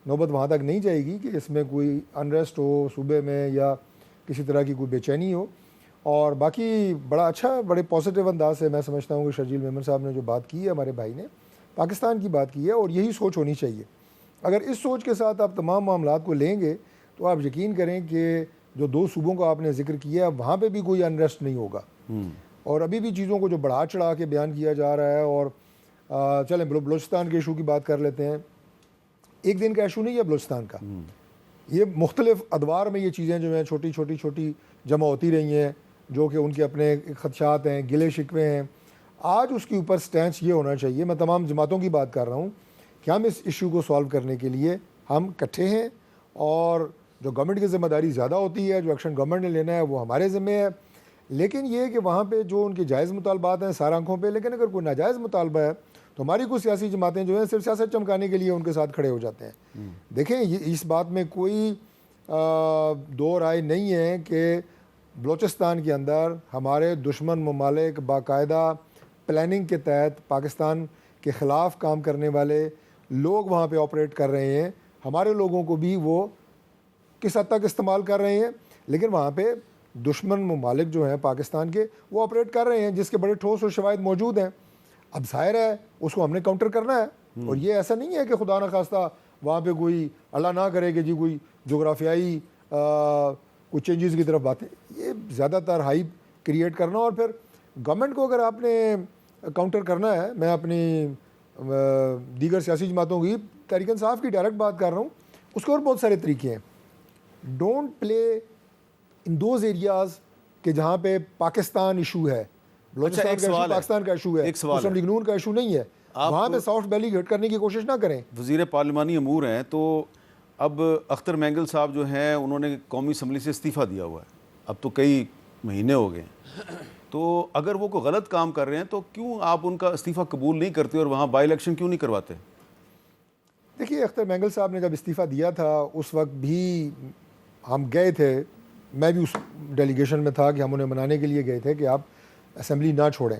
نوبت وہاں تک نہیں جائے گی کہ اس میں کوئی انریسٹ ہو صوبے میں یا کسی طرح کی کوئی بے چینی ہو. اور باقی بڑا اچھا، بڑے پازیٹیو انداز سے میں سمجھتا ہوں کہ شرجیل میمن صاحب نے جو بات کی ہے، ہمارے بھائی نے پاکستان کی بات کی ہے، اور یہی سوچ ہونی چاہیے. اگر اس سوچ کے ساتھ آپ تمام معاملات کو لیں گے تو آپ یقین کریں کہ جو 2 صوبوں کا آپ نے ذکر کیا ہے وہاں پہ بھی کوئی انریسٹ نہیں ہوگا. اور ابھی بھی چیزوں کو جو بڑھا چڑھا کے بیان کیا جا رہا ہے. اور چلیں بلوچستان کے ایشو کی بات کر لیتے ہیں. ایک دن کا ایشو نہیں ہے بلوچستان کا، یہ مختلف ادوار میں یہ چیزیں جو ہیں چھوٹی جمع ہوتی رہی ہیں، جو کہ ان کے اپنے خدشات ہیں، گلے شکوے ہیں. آج اس کے اوپر سٹینس یہ ہونا چاہیے، میں تمام جماعتوں کی بات کر رہا ہوں کہ ہم اس ایشو کو سالو کرنے کے لیے ہم اکٹھے ہیں، اور جو گورنمنٹ کی ذمہ داری زیادہ ہوتی ہے، جو ایکشن گورنمنٹ نے لینا ہے وہ ہمارے ذمہ ہے، لیکن یہ کہ وہاں پہ جو ان کے جائز مطالبات ہیں سارا آنکھوں پہ، لیکن اگر کوئی ناجائز مطالبہ ہے تو ہماری کچھ سیاسی جماعتیں جو ہیں صرف سیاست چمکانے کے لیے ان کے ساتھ کھڑے ہو جاتے ہیں۔ دیکھیں اس بات میں کوئی دو رائے نہیں ہے کہ بلوچستان کے اندر ہمارے دشمن ممالک باقاعدہ پلاننگ کے تحت پاکستان کے خلاف کام کرنے والے لوگ وہاں پہ آپریٹ کر رہے ہیں، ہمارے لوگوں کو بھی وہ کس حد تک استعمال کر رہے ہیں، لیکن وہاں پہ دشمن ممالک جو ہیں پاکستان کے وہ آپریٹ کر رہے ہیں جس کے بڑے ٹھوس اور شواہد موجود ہیں۔ اب ظاہر ہے اس کو ہم نے کاؤنٹر کرنا ہے، اور یہ ایسا نہیں ہے کہ خدا نخواستہ وہاں پہ کوئی اللہ نہ کرے کہ جی کوئی جغرافیائی کوئی چینجز کی طرف باتیں، یہ زیادہ تر ہائپ کریٹ کرنا، اور پھر گورنمنٹ کو اگر آپ نے کاؤنٹر کرنا ہے، میں اپنی دیگر سیاسی جماعتوں کی تحریک انصاف کی ڈائریکٹ بات کر رہا ہوں، اس کے اور بہت سارے طریقے ہیں۔ Don't play in those areas کہ جہاں پہ پاکستان ایشو ہے، بلوچستان کا ایشو پاکستان کا ایشو ہے، مسلم لیگ نون کا ایشو نہیں ہے، وہاں پہ سافٹ بیلی ہٹ کرنے کی کوشش نہ کریں۔ وزیر پارلیمانی امور ہیں، تو اب اختر مینگل صاحب جو ہیں انہوں نے قومی اسمبلی سے استعفیٰ دیا ہوا ہے، اب تو کئی مہینے ہو گئے ہیں، تو اگر وہ کوئی غلط کام کر رہے ہیں تو کیوں آپ ان کا استعفیٰ قبول نہیں کرتے اور وہاں بائی الیکشن کیوں نہیں کرواتے؟ دیکھیے اختر مینگل صاحب نے جب استعفیٰ دیا تھا اس وقت بھی ہم گئے تھے، میں بھی اس ڈیلیگیشن میں تھا کہ ہم انہیں منانے کے لیے گئے تھے کہ آپ اسمبلی نہ چھوڑیں،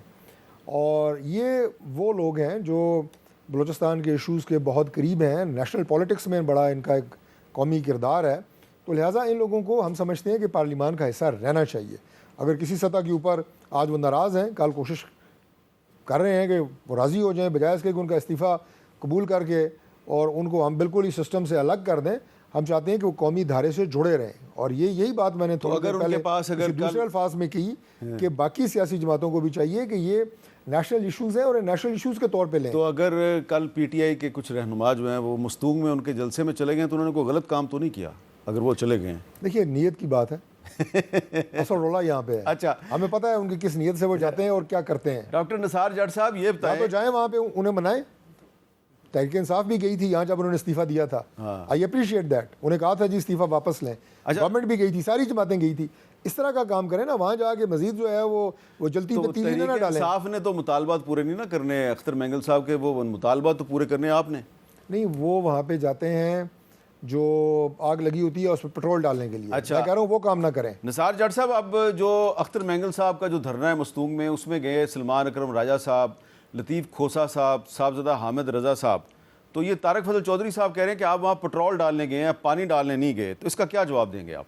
اور یہ وہ لوگ ہیں جو بلوچستان کے ایشوز کے بہت قریب ہیں، نیشنل پولیٹکس میں بڑا ان کا ایک قومی کردار ہے، تو لہٰذا ان لوگوں کو ہم سمجھتے ہیں کہ پارلیمان کا حصہ رہنا چاہیے۔ اگر کسی سطح کے اوپر آج وہ ناراض ہیں، کل کوشش کر رہے ہیں کہ وہ راضی ہو جائیں، بجائے اس کے کہ ان کا استعفیٰ قبول کر کے اور ان کو ہم بالکل ہی سسٹم سے الگ کر دیں، ہم چاہتے ہیں کہ وہ قومی دھارے سے جڑے رہیں، اور یہی بات میں نے دوسرے الفاظ میں کی کہ باقی سیاسی جماعتوں کو بھی چاہیے کہ یہ نیشنل ایشوز ہیں اور نیشنل ایشوز کے طور پہ لیں۔ تو اگر کل پی ٹی آئی کے کچھ رہنما جو ہیں وہ مستونگ میں ان کے جلسے میں چلے گئے تو انہوں نے کوئی غلط کام تو نہیں کیا اگر وہ چلے گئے ہیں؟ دیکھیے نیت کی بات ہے، اصل رولا یہاں پہ ہے۔ اچھا، ہمیں پتہ ہے ان کی کس نیت سے وہ جاتے ہیں اور کیا کرتے ہیں۔ ڈاکٹر نثار جٹ صاحب یہ بتائیں، تو جائیں وہاں پہ انہیں منائیں۔ تحریک انصاف بھی گئی تھی یہاں جب انہوں نے استعفیٰ دیا تھا، آئی اپریشیٹ دیٹ، انہیں کہا تھا جی استعفیٰ واپس لیں، گورنمنٹ بھی گئی تھی، ساری جماعتیں گئی تھی، اس طرح کا کام کریں نا، وہاں جا کے مزید جو ہے وہ جلتی پتیلی نہ ڈالیں۔ انصاف نے تو مطالبات پورے نہیں نہ کرنے اختر مینگل صاحب کے، وہ مطالبات تو پورے کرنے آپ نے نہیں، وہ وہاں پہ جاتے ہیں جو آگ لگی ہوتی ہے اس پہ پٹرول ڈالنے کے لیے، میں کہہ رہا ہوں وہ کام نہ کریں۔ نثار جٹ صاحب، اب جو اختر مینگل صاحب کا جو دھرنا ہے مستونگ میں، اس میں گئے سلمان اکرم راجہ صاحب، لطیف کھوسا صاحب، صاحبزادہ حامد رضا صاحب، تو یہ طارق فضل چودھری صاحب کہہ رہے ہیں کہ آپ وہاں پٹرول ڈالنے گئے ہیں، پانی ڈالنے نہیں گئے، تو اس کا کیا جواب دیں گے آپ؟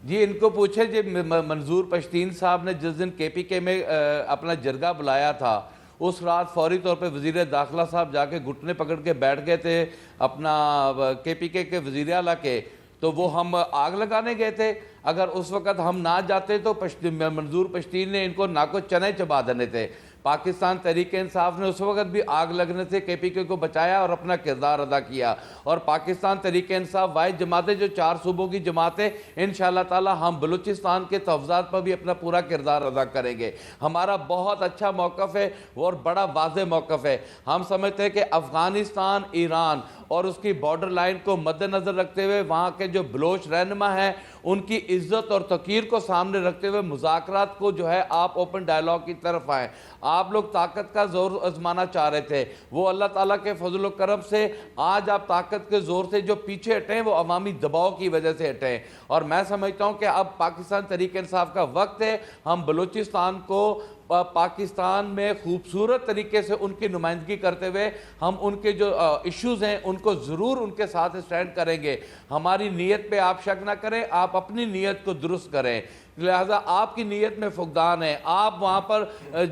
جی ان کو پوچھے جی منظور پشتین صاحب نے جس دن کے پی کے میں اپنا جرگہ بلایا تھا، اس رات فوری طور پہ وزیر داخلہ صاحب جا کے گھٹنے پکڑ کے بیٹھ گئے تھے اپنا کے پی کے وزیر اعلیٰ کے، تو وہ ہم آگ لگانے گئے تھے؟ اگر اس وقت ہم نہ جاتے تو منظور پشتین نے ان کو ناکو چنے چبا دینے تھے۔ پاکستان تحریک انصاف نے اس وقت بھی آگ لگنے سے کے پی کے کو بچایا اور اپنا کردار ادا کیا، اور پاکستان تحریک انصاف واحد جماعت ہے جو 4 صوبوں کی جماعت ہے، انشاءاللہ تعالی ہم بلوچستان کے تحفظات پر بھی اپنا پورا کردار ادا کریں گے۔ ہمارا بہت اچھا موقف ہے اور بڑا واضح موقف ہے، ہم سمجھتے ہیں کہ افغانستان، ایران اور اس کی بارڈر لائن کو مد نظر رکھتے ہوئے وہاں کے جو بلوچ رہنما ہیں ان کی عزت اور توقیر کو سامنے رکھتے ہوئے مذاکرات کو جو ہے آپ اوپن ڈائیلاگ کی طرف آئیں۔ آپ لوگ طاقت کا زور آزمانا چاہ رہے تھے، وہ اللہ تعالیٰ کے فضل و کرم سے آج آپ طاقت کے زور سے جو پیچھے ہٹیں وہ عوامی دباؤ کی وجہ سے ہٹیں، اور میں سمجھتا ہوں کہ اب پاکستان تحریک انصاف کا وقت ہے، ہم بلوچستان کو پاکستان میں خوبصورت طریقے سے ان کی نمائندگی کرتے ہوئے ہم ان کے جو ایشوز ہیں ان کو ضرور ان کے ساتھ سٹینڈ کریں گے۔ ہماری نیت پہ آپ شک نہ کریں، آپ اپنی نیت کو درست کریں، لہذا آپ کی نیت میں فقدان ہے، آپ وہاں پر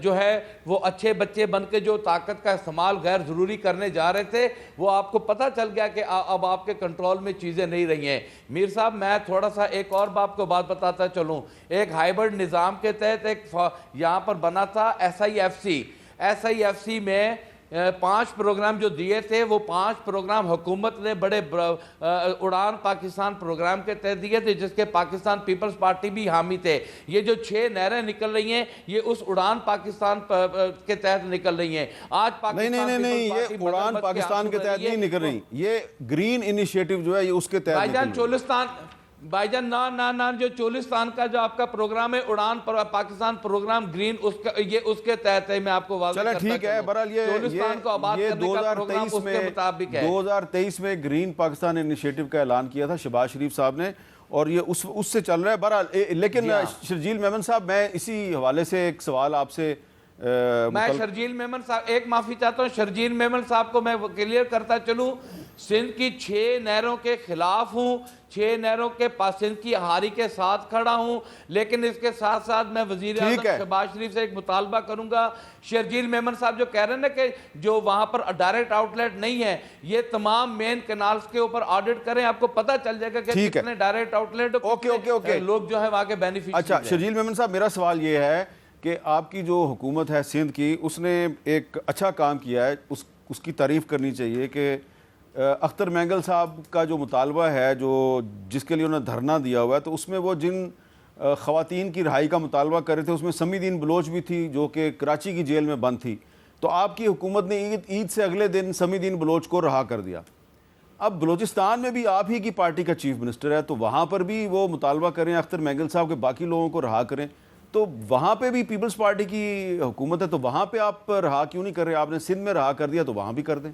جو ہے وہ اچھے بچے بن کے جو طاقت کا استعمال غیر ضروری کرنے جا رہے تھے وہ آپ کو پتہ چل گیا کہ اب آپ کے کنٹرول میں چیزیں نہیں رہی ہیں۔ میر صاحب میں تھوڑا سا ایک اور آپ کو بات بتاتا چلوں، ایک ہائیبرڈ نظام کے تحت ایک یہاں پر بنا تھا ایس آئی ایف سی میں 5 پروگرام جو دیے تھے وہ 5 پروگرام حکومت نے بڑے اڑان پاکستان پروگرام کے تحت دیے تھے، جس کے پاکستان پیپلز پارٹی بھی حامی تھے۔ یہ جو 6 نہریں نکل رہی ہیں یہ اس اڑان پاکستان کے تحت نکل رئی ہیں۔ آج نہیں یہ اڑان پاکستان کے تحت نہیں نکل رہی، یہ گرین انیشیٹو جو ہے یہ اس کے تحت بھائی جان نکل رہی۔ چولستان، بھائی جان نا جو چولستان کا جو آپ کا پروگرام ہے اڑان پاکستان پروگرام گرین، یہ اس کے تحت ہے۔ میں آپ کو واضح کرتا ٹھیک ہے، برحال چولستان کو آباد کرنے کا پروگرام اس کے مطابق ہے۔ 2023 میں گرین پاکستان انیشیٹو کا اعلان کیا تھا شہباز شریف صاحب نے، اور یہ اس سے چل رہا ہے برحال۔ لیکن شرجیل میمن صاحب، میں اسی حوالے سے ایک سوال آپ سے میں شرجیل میمن صاحب ایک معافی چاہتا ہوں، شرجیل میمن صاحب کو میں کلیئر کرتا چلوں، سندھ کی 6 نہروں کے خلاف ہوں، 6 نہروں کے پاس سندھ کی احاطی کے ساتھ کھڑا ہوں، لیکن اس کے ساتھ ساتھ میں وزیر اعظم شہباز شریف سے ایک مطالبہ کروں گا۔ شرجیل میمن صاحب جو کہہ رہے ہیں نا کہ جو وہاں پر ڈائریکٹ آؤٹ لیٹ نہیں ہے، یہ تمام مین کنالز کے اوپر آڈٹ کریں، آپ کو پتہ چل جائے گا کہ کتنے ڈائریکٹ آؤٹ لیٹ لوگ جو ہے وہاں کے بینیفیشری ہیں۔ اچھا شرجیل میمن صاحب، میرا سوال یہ ہے کہ آپ کی جو حکومت ہے سندھ کی، اس نے ایک اچھا کام کیا ہے، اس کی تعریف کرنی چاہیے کہ اختر مینگل صاحب کا جو مطالبہ ہے جس کے لیے انہوں نے دھرنا دیا ہوا ہے، تو اس میں وہ جن خواتین کی رہائی کا مطالبہ کر رہے تھے اس میں سمی دین بلوچ بھی تھی جو کہ کراچی کی جیل میں بند تھی، تو آپ کی حکومت نے عید سے اگلے دن سمی دین بلوچ کو رہا کر دیا۔ اب بلوچستان میں بھی آپ ہی کی پارٹی کا چیف منسٹر ہے، تو وہاں پر بھی وہ مطالبہ کریں اختر مینگل صاحب کے باقی لوگوں کو رہا کریں، تو وہاں پہ بھی پیپلز پارٹی کی حکومت ہے، تو وہاں پہ آپ رہا کیوں نہیں کر رہے؟ آپ نے سندھ میں رہا کر دیا تو وہاں بھی کر دیں۔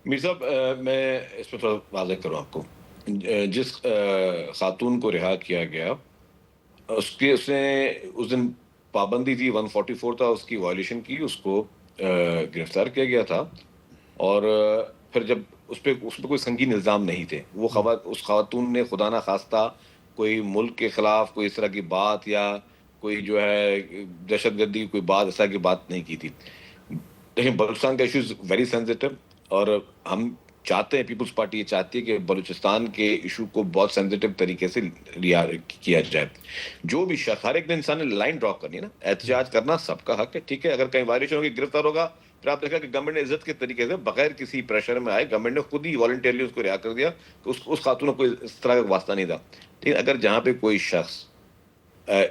میر صاحب، میں اس پہ تھوڑا واضح کروں آپ کو، جس خاتون کو رہا کیا گیا اس نے اس دن پابندی تھی 144 تھا، اس کی وائلیشن کی، اس کو گرفتار کیا گیا تھا، اور پھر جب اس پہ کوئی سنگین الزام نہیں تھے، وہ اس خاتون نے خدا نہ خواستہ کوئی ملک کے خلاف کوئی اس طرح کی بات یا کوئی جو ہے دہشت گردی کوئی بات اس طرح کی بات نہیں کی تھی۔ لیکن بلوچستان کا ایشو از ویری سینسیٹیو، اور ہم چاہتے ہیں، پیپلز پارٹی یہ چاہتی ہے کہ بلوچستان کے ایشو کو بہت سینسیٹیو طریقے سے کیا جائے۔ جو بھی شخص، ہر ایک انسان نے لائن ڈرا کرنی ہے نا، احتجاج کرنا سب کا حق ہے، ٹھیک ہے، اگر کہیں وائلیشن ہوگی گرفتار ہوگا، پھر آپ دیکھا کہ گورنمنٹ نے عزت کے طریقے سے بغیر کسی پریشر میں آئے، گورنمنٹ نے خود ہی والنٹیرلی اس کو رہا کر دیا، کہ اس خاتون کو کوئی اس طرح کا واسطہ نہیں تھا۔ لیکن اگر جہاں پہ کوئی شخص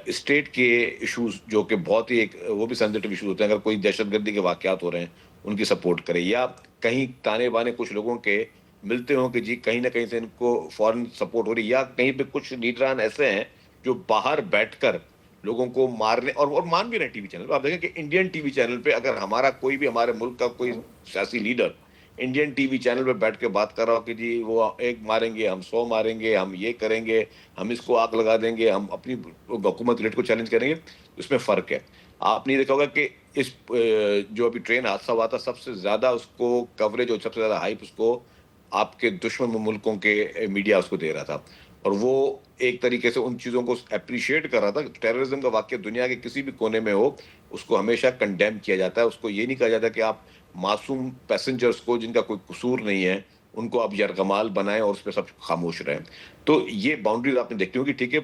اسٹیٹ کے ایشوز جو کہ بہت ہی وہ بھی سینسیٹیو ایشوز ہوتے ہیں، اگر کوئی دہشت گردی کے واقعات ہو رہے ہیں ان کی سپورٹ کرے، یا کہیں تانے بانے کچھ لوگوں کے ملتے ہوں کہ جی کہیں نہ کہیں سے ان کو فورن سپورٹ ہو رہی، یا کہیں پہ کچھ لیڈران ایسے ہیں جو باہر بیٹھ کر لوگوں کو مارنے اور مان بھی رہے ٹی وی چینل پہ۔ آپ دیکھیں کہ انڈین ٹی وی چینل پہ اگر ہمارا کوئی بھی ہمارے ملک کا کوئی سیاسی leader Indian T V channel پہ بیٹھ کے بات کر رہا ہو کہ جی وہ ایک ماریں گے، ہم 100 ماریں گے، ہم یہ کریں گے، ہم اس کو آگ لگا دیں گے، ہم اپنی حکومت لیڈر کو چیلنج کریں گے، اس میں فرق ہے۔ آپ نے دیکھا ہوگا کہ اس جو ابھی ٹرین حادثہ ہوا تھا، سب سے زیادہ اس کو کوریج اور سب سے زیادہ ہائپ اس کو آپ کے دشمن ملکوں کے میڈیا اس کو دے رہا تھا، اور وہ ایک طریقے سے ان چیزوں کو اپریشیٹ کر رہا تھا۔ ٹیررزم کا واقعہ دنیا کے کسی بھی کونے میں ہو، اس کو ہمیشہ کنڈیم کیا جاتا ہے، اس کو یہ نہیں کہا جاتا کہ آپ معصوم پیسنجرز کو جن کا کوئی قصور نہیں ہے ان کو اب یرغمال بنائیں اور اس پہ سب خاموش رہیں۔ تو یہ باؤنڈریز آپ نے دیکھتی ہوں کہ ٹھیک ہے،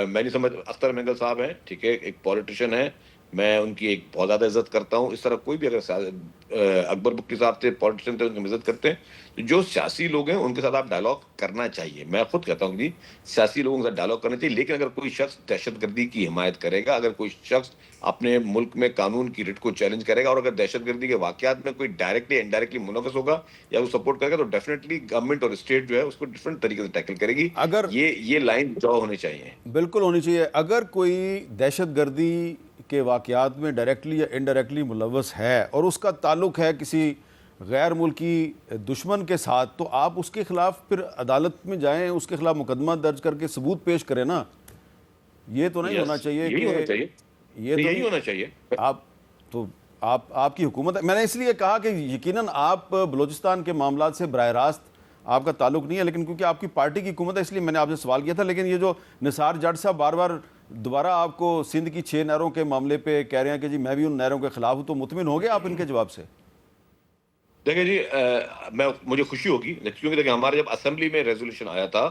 میں نہیں سمجھ، اختر مینگل صاحب ہیں، ٹھیک ہے، ایک پولیٹیشین ہے، میں ان کی ایک بہت زیادہ عزت کرتا ہوں، اس طرح کوئی بھی اگر اکبر بگٹی صاحب تھے پولیٹیشین تھے، ان کی عزت کرتے ہیں۔ جو سیاسی لوگ ہیں ان کے ساتھ آپ ڈائلاگ کرنا چاہیے، میں خود کہتا ہوں کہ سیاسی لوگوں کے ساتھ ڈائلاگ کرنا چاہیے، لیکن اگر کوئی شخص دہشت گردی کی حمایت کرے گا، اگر کوئی شخص اپنے ملک میں قانون کی رٹ کو چیلنج کرے گا، اور اگر دہشت گردی کے واقعات میں کوئی ڈائریکٹلی انڈائریکٹلی منعقد ہوگا یا وہ سپورٹ کرے گا، تو ڈیفینیٹلی گورنمنٹ اور اسٹیٹ جو ہے اس کو ڈفرینٹ طریقے سے ٹیکل کرے گی۔ اگر یہ لائن ڈرا ہونی چاہیے، بالکل ہونی چاہیے۔ اگر کوئی دہشت گردی کے واقعات میں ڈائریکٹلی یا انڈائریکٹلی ملوث ہے اور اس کا تعلق ہے کسی غیر ملکی دشمن کے ساتھ، تو آپ اس کے خلاف پھر عدالت میں جائیں، اس کے خلاف مقدمہ درج کر کے ثبوت پیش کریں نا۔ یہ تو نہیں ہونا چاہیے کہ یہی ہونا چاہیے۔ آپ کی حکومت ہے۔ میں نے اس لیے کہا کہ یقیناً آپ بلوچستان کے معاملات سے براہ راست آپ کا تعلق نہیں ہے، لیکن کیونکہ آپ کی پارٹی کی حکومت ہے اس لیے میں نے آپ سے سوال کیا تھا۔ لیکن یہ جو نثار جٹ صاحب بار بار دوبارہ آپ کو سندھ کی 6 نہروں کے معاملے پہ کہہ رہے ہیں کہ جی میں بھی ان نہروں کے خلاف ہوں، تو مطمئن ہو گئے آپ ان کے جواب سے؟ دیکھیں جی، مجھے خوشی ہوگی کیونکہ دیکھیں ہمارے جب اسمبلی میں ریزولوشن آیا تھا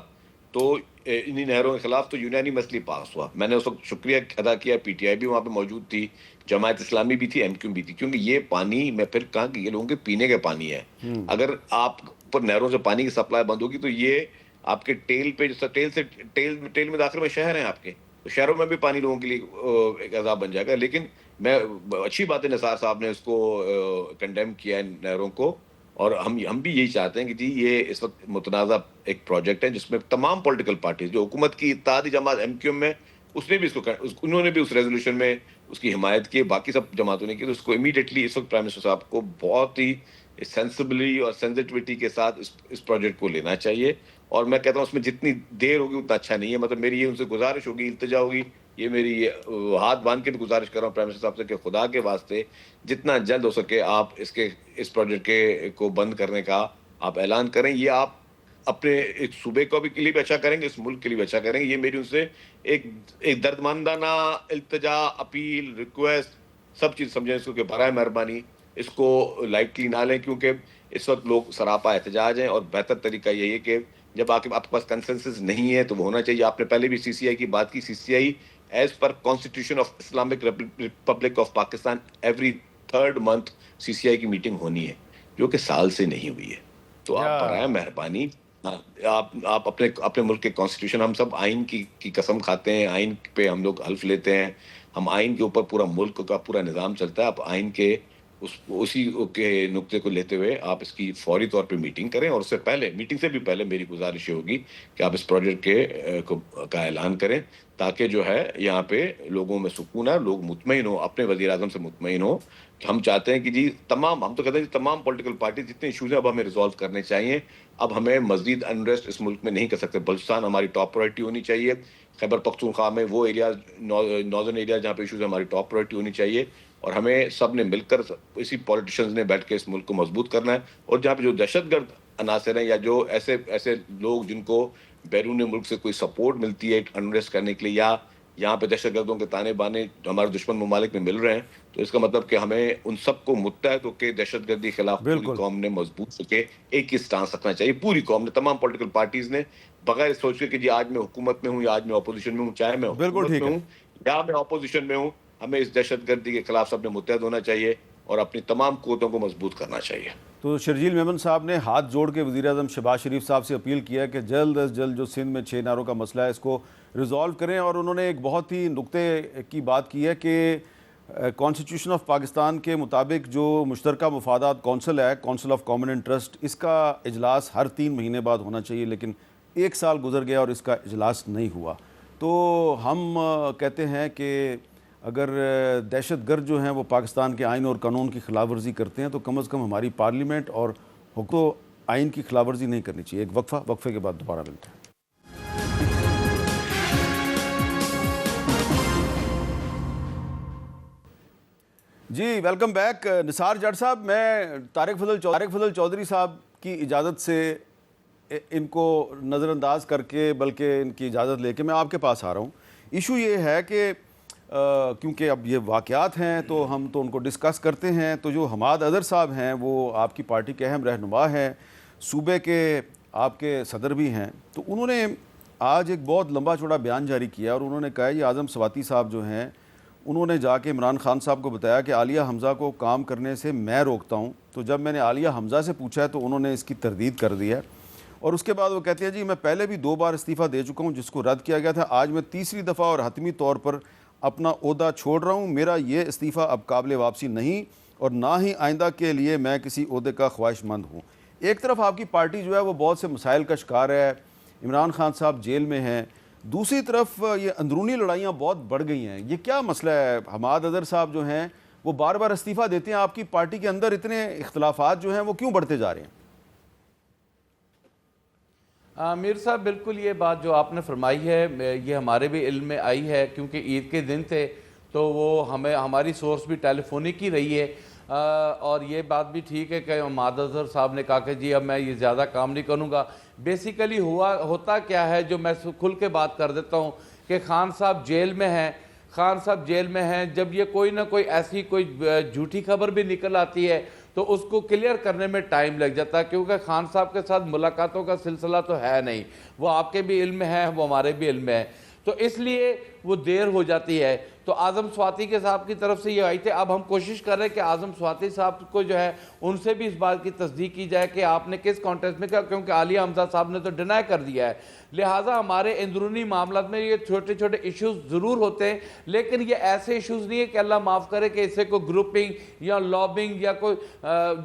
تو انہی نہروں کے خلاف تو یونانیمسلی پاس ہوا. میں نے اس وقت شکریہ ادا کیا, پی ٹی آئی بھی وہاں پہ موجود تھی, جماعت اسلامی بھی تھی, ایم کیو بھی تھی, کیونکہ یہ پانی, میں پھر کہا کہ یہ لوگوں کے پینے کا پانی ہے. اگر آپ پر نہروں سے پانی کی سپلائی بند ہوگی تو یہ آپ کے ٹیل پہ, ٹیل میں داخل میں شہر ہیں آپ کے, تو شہروں میں بھی پانی لوگوں کے لیے ایک عذاب بن جائے گا. لیکن میں, اچھی بات ہے نثار صاحب نے اس کو کنڈیم کیا ہے نہروں کو, اور ہم بھی یہی چاہتے ہیں کہ جی یہ اس وقت متنازع ایک پروجیکٹ ہے جس میں تمام پولیٹیکل پارٹیز, جو حکومت کی اتحادی جماعت ایم کیو ایم میں, اس نے بھی انہوں نے بھی اس ریزولوشن میں اس کی حمایت کی, باقی سب جماعتوں نے کی. تو اس کو امیڈیٹلی اس وقت پرائم منسٹر صاحب کو بہت ہی سینسبلی اور سینسٹیوٹی کے ساتھ اس پروجیکٹ کو لینا چاہیے. اور میں کہتا ہوں اس میں جتنی دیر ہوگی اتنا اچھا نہیں ہے. مطلب میری یہ ان سے گزارش ہوگی, التجا ہوگی, یہ میری ہاتھ باندھ کے بھی گزارش کر رہا ہوں پرائم منسٹر صاحب سے کہ خدا کے واسطے جتنا جلد ہو سکے آپ اس پروجیکٹ کو بند کرنے کا آپ اعلان کریں. یہ آپ اپنے ایک صوبے کو بھی کے لیے بھی اچھا کریں گے, اس ملک کے لیے بھی اچھا کریں گے. یہ میری ان سے ایک دردمندانہ التجا, اپیل, ریکویسٹ, سب چیز سمجھیں اس کو کہ برائے مہربانی اس کو لائٹلی نہ لیں, کیونکہ اس وقت لوگ سراپا احتجاج ہیں. اور بہتر طریقہ یہی ہے کہ جب آپ کے پاس کنسنسس نہیں ہے تو وہ ہونا چاہیے. آپ نے پہلے بھی سی سی آئی کی بات کی. C C I as per constitution of Islamic Republic of Pakistan every 3rd month C C I کی میٹنگ ہونی ہے, جو کہ سال سے نہیں ہوئی ہے. تو آپ برائے مہربانی آپ اپنے ملک کے کانسٹیٹیوشن, ہم سب آئین کی قسم کھاتے ہیں, آئین پہ ہم لوگ حلف لیتے ہیں, ہم آئین کے اوپر پورا ملک کا پورا نظام چلتا ہے. آپ آئین کے اسی کے نقطے کو لیتے ہوئے آپ اس کی فوری طور پہ میٹنگ کریں. اور اس سے پہلے, میٹنگ سے بھی پہلے میری گزارش یہ ہوگی کہ آپ اس پروجیکٹ کا اعلان کریں, تاکہ جو ہے یہاں پہ لوگوں میں سکون ہے, لوگ مطمئن ہوں, اپنے وزیر اعظم سے مطمئن ہوں. ہم چاہتے ہیں کہ جی ہم تو کہتے ہیں تمام پولیٹیکل پارٹی جتنے ایشوز ہیں اب ہمیں ریزالو کرنے چاہیے. اب ہمیں مزید انریسٹ اس ملک میں نہیں کر سکتے. بلوچستان ہماری ٹاپ پرائرٹی ہونی چاہیے, خیبر پختونخوا میں وہ ایریاز, ناردرن ایریا جہاں پہ ایشوز ہیں, ہماری ٹاپ پرائرٹی ہونی چاہیے. اور ہمیں سب نے مل کر, اسی پولیٹیشنز نے بیٹھ کے اس ملک کو مضبوط کرنا ہے. اور جہاں پہ جو دہشت گرد عناصر ہیں یا جو ایسے لوگ جن کو بیرون ملک سے کوئی سپورٹ ملتی ہے انریسٹ کرنے کے لیے, یا یہاں پہ دہشت گردوں کے تانے بانے ہمارے دشمن ممالک میں مل رہے ہیں, تو اس کا مطلب کہ ہمیں ان سب کو متحد ہو کے دہشت گردی کے خلاف پوری قوم نے مضبوط ہو کے ایک ہی سٹانس رکھنا چاہیے. پوری قوم نے, تمام پولیٹیکل پارٹیز نے, بغیر سوچ کے کہ جی آج میں حکومت میں ہوں یا آج میں اپوزیشن میں ہوں, چاہے میں حکومت میں ہوں یا میں اپوزیشن میں ہوں, ہمیں اس دہشت گردی کے خلاف سب نے متحد ہونا چاہیے اور اپنی تمام قوتوں کو مضبوط کرنا چاہیے. تو شرجیل میمن صاحب نے ہاتھ جوڑ کے وزیر اعظم شہباز شریف صاحب سے اپیل کیا کہ جلد از جلد جو سندھ میں 6 نہروں کا مسئلہ ہے اس کو ریزالو کریں. اور انہوں نے ایک بہت ہی نقطے کی بات کی ہے کہ کانسٹیٹیوشن آف پاکستان کے مطابق جو مشترکہ مفادات کونسل ہے, کونسل آف کامن انٹرسٹ, اس کا اجلاس ہر 3 مہینے بعد ہونا چاہیے, لیکن 1 سال گزر گیا اور اس کا اجلاس نہیں ہوا. تو ہم کہتے ہیں کہ اگر دہشت گرد جو ہیں وہ پاکستان کے آئین اور قانون کی خلاف ورزی کرتے ہیں تو کم از کم ہماری پارلیمنٹ اور حکومت آئین کی خلاف ورزی نہیں کرنی چاہیے. ایک وقفے کے بعد دوبارہ ملتے ہیں. جی ویلکم بیک. نثار جٹ صاحب, میں طارق فضل چودھری صاحب کی اجازت سے ان کو نظر انداز کر کے, بلکہ ان کی اجازت لے کے میں آپ کے پاس آ رہا ہوں. ایشو یہ ہے کہ کیونکہ اب یہ واقعات ہیں تو ہم تو ان کو ڈسکس کرتے ہیں. تو جو حماد اظہر صاحب ہیں وہ آپ کی پارٹی کے اہم رہنما ہیں, صوبے کے آپ کے صدر بھی ہیں. تو انہوں نے آج ایک بہت لمبا چوڑا بیان جاری کیا اور انہوں نے کہا یہ اعظم سواتی صاحب جو ہیں انہوں نے جا کے عمران خان صاحب کو بتایا کہ عالیہ حمزہ کو کام کرنے سے میں روکتا ہوں. تو جب میں نے عالیہ حمزہ سے پوچھا ہے تو انہوں نے اس کی تردید کر دی ہے. اور اس کے بعد وہ کہتے ہیں جی میں پہلے بھی 2 بار استعفیٰ دے چکا ہوں جس کو رد کیا گیا تھا. آج میں تیسری دفعہ اور حتمی طور پر اپنا عہدہ چھوڑ رہا ہوں. میرا یہ استعفیٰ اب قابل واپسی نہیں اور نہ ہی آئندہ کے لیے میں کسی عہدے کا خواہش مند ہوں. ایک طرف آپ کی پارٹی جو ہے وہ بہت سے مسائل کا شکار ہے, عمران خان صاحب جیل میں ہیں, دوسری طرف یہ اندرونی لڑائیاں بہت بڑھ گئی ہیں. یہ کیا مسئلہ ہے؟ حماد اظہر صاحب جو ہیں وہ بار بار استعفیٰ دیتے ہیں, آپ کی پارٹی کے اندر اتنے اختلافات جو ہیں وہ کیوں بڑھتے جا رہے ہیں؟ میر صاحب بالکل یہ بات جو آپ نے فرمائی ہے یہ ہمارے بھی علم میں آئی ہے, کیونکہ عید کے دن تھے تو وہ ہماری سورس بھی ٹیلی فونک ہی رہی ہے. اور یہ بات بھی ٹھیک ہے کہ حماد اظہر صاحب نے کہا کہ جی اب میں یہ زیادہ کام نہیں کروں گا. بیسیکلی ہوتا کیا ہے, جو میں کھل کے بات کر دیتا ہوں کہ خان صاحب جیل میں ہیں. جب یہ کوئی نہ کوئی ایسی کوئی جھوٹی خبر بھی نکل آتی ہے تو اس کو کلیئر کرنے میں ٹائم لگ جاتا ہے، کیونکہ خان صاحب کے ساتھ ملاقاتوں کا سلسلہ تو ہے نہیں، وہ آپ کے بھی علم میں ہے، وہ ہمارے بھی علم میں ہے، تو اس لیے وہ دیر ہو جاتی ہے۔ تو اعظم سواتی کے صاحب کی طرف سے یہ آئی تھے، اب ہم کوشش کر رہے ہیں کہ اعظم سواتی صاحب کو جو ہے ان سے بھی اس بات کی تصدیق کی جائے کہ آپ نے کس کانٹیکسٹ میں کیا، کیونکہ عالیہ حمزہ صاحب نے تو ڈینائی کر دیا ہے۔ لہٰذا ہمارے اندرونی معاملات میں یہ چھوٹے چھوٹے ایشوز ضرور ہوتے ہیں، لیکن یہ ایسے ایشوز نہیں ہے کہ اللہ معاف کرے کہ اس سے کوئی گروپنگ یا لابنگ یا کوئی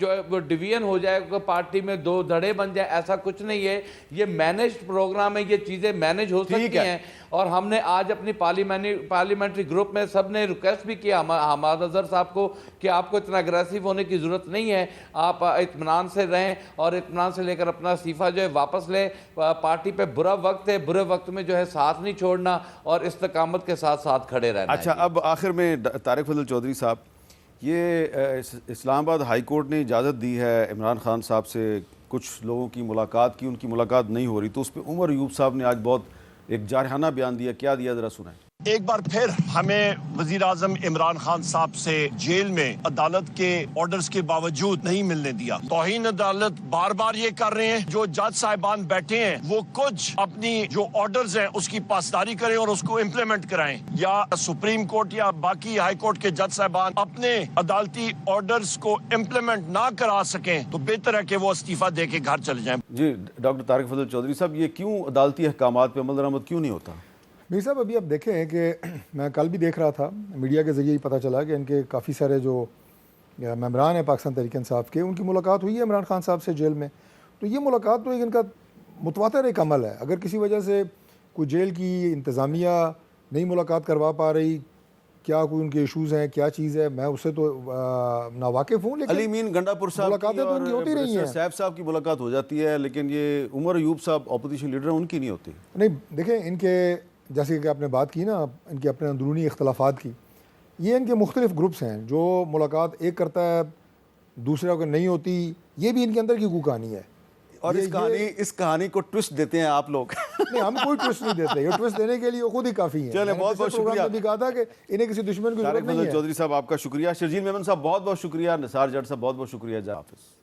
جو ہے وہ ڈویژن ہو جائے، کوئی پارٹی میں دو دھڑے بن جائے، ایسا کچھ نہیں ہے۔ یہ مینجڈ پروگرام ہے، یہ چیزیں مینج ہو سکتی ہیں، اور ہم نے آج اپنی پارلیمنٹری گروپ میں سب نے ریکویسٹ بھی کیا حماد اظہر صاحب کو کہ آپ کو اتنا اگریسو ہونے کی ضرورت نہیں ہے، آپ اطمینان سے رہیں اور اطمینان سے لے کر اپنا استعفیٰ جو ہے واپس لیں۔ پارٹی پہ برا وقت ہے، برے وقت میں جو ہے ساتھ نہیں چھوڑنا اور استقامت کے ساتھ ساتھ کھڑے رہنا۔ اچھا، اب آخر میں طارق فضل چودھری صاحب، یہ اسلام آباد ہائی کورٹ نے اجازت دی ہے عمران خان صاحب سے کچھ لوگوں کی ملاقات کی، ان کی ملاقات نہیں ہو رہی، تو اس پہ عمر ایوب صاحب نے آج بہت ایک جارحانہ بیان دیا، کیا دیا ذرا سنائیں۔ ایک بار پھر ہمیں وزیر اعظم عمران خان صاحب سے جیل میں عدالت کے آرڈرز کے باوجود نہیں ملنے دیا۔ توہین عدالت بار بار یہ کر رہے ہیں، جو جج صاحبان بیٹھے ہیں وہ کچھ اپنی جو آرڈرز ہیں اس کی پاسداری کریں اور اس کو امپلیمنٹ کرائیں، یا سپریم کورٹ یا باقی ہائی کورٹ کے جج صاحبان اپنے عدالتی آرڈرز کو امپلیمنٹ نہ کرا سکیں تو بہتر ہے کہ وہ استعفیٰ دے کے گھر چلے جائیں۔ جی ڈاکٹر طارق فضل چودھری صاحب، یہ کیوں عدالتی احکامات پہ عمل درآمد کیوں نہیں ہوتا؟ میر صاحب ابھی آپ دیکھیں کہ میں کل بھی دیکھ رہا تھا، میڈیا کے ذریعے ہی پتہ چلا کہ ان کے کافی سارے جو ممبران ہیں پاکستان تحریک انصاف کے، ان کی ملاقات ہوئی ہے عمران خان صاحب سے جیل میں۔ تو یہ ملاقات تو ایک ان کا متواتر ایک عمل ہے، اگر کسی وجہ سے کوئی جیل کی انتظامیہ نہیں ملاقات کروا پا رہی، کیا کوئی ان کے ایشوز ہیں، کیا چیز ہے، میں اس سے تو ناواقف ہوں، لیکن علی مین گنڈا پور صاحب ملاقاتیں تو ان کی ہوتی رہی ہیں۔ صاحب صاحب کی ملاقات ہو جاتی ہے، لیکن یہ عمر ایوب صاحب اپوزیشن لیڈر ہیں، ان کی نہیں ہوتی۔ نہیں دیکھیں، ان کے جیسے کہ آپ نے بات کی نا ان کے اپنے اندرونی اختلافات کی، یہ ان کے مختلف گروپس ہیں، جو ملاقات ایک کرتا ہے دوسرے کو نہیں ہوتی، یہ بھی ان کے اندر کی کوئی کہانی ہے۔ اور اس کہانی کو ٹوسٹ دیتے ہیں آپ لوگ۔ نہیں، ہم کوئی ٹوسٹ نہیں دیتے، یہ ٹوسٹ دینے کے لیے وہ خود ہی کافی ہیں۔ چلیں، بہت بہت شکریہ۔ میں بھی کہا تھا کہ انہیں کسی دشمن کی ضرورت نہیں ہے۔ چودھری صاحب آپ کا شکریہ، شرجیل میمن صاحب بہت بہت شکریہ، نثار جٹ صاحب بہت بہت شکریہ، جناب حافظ۔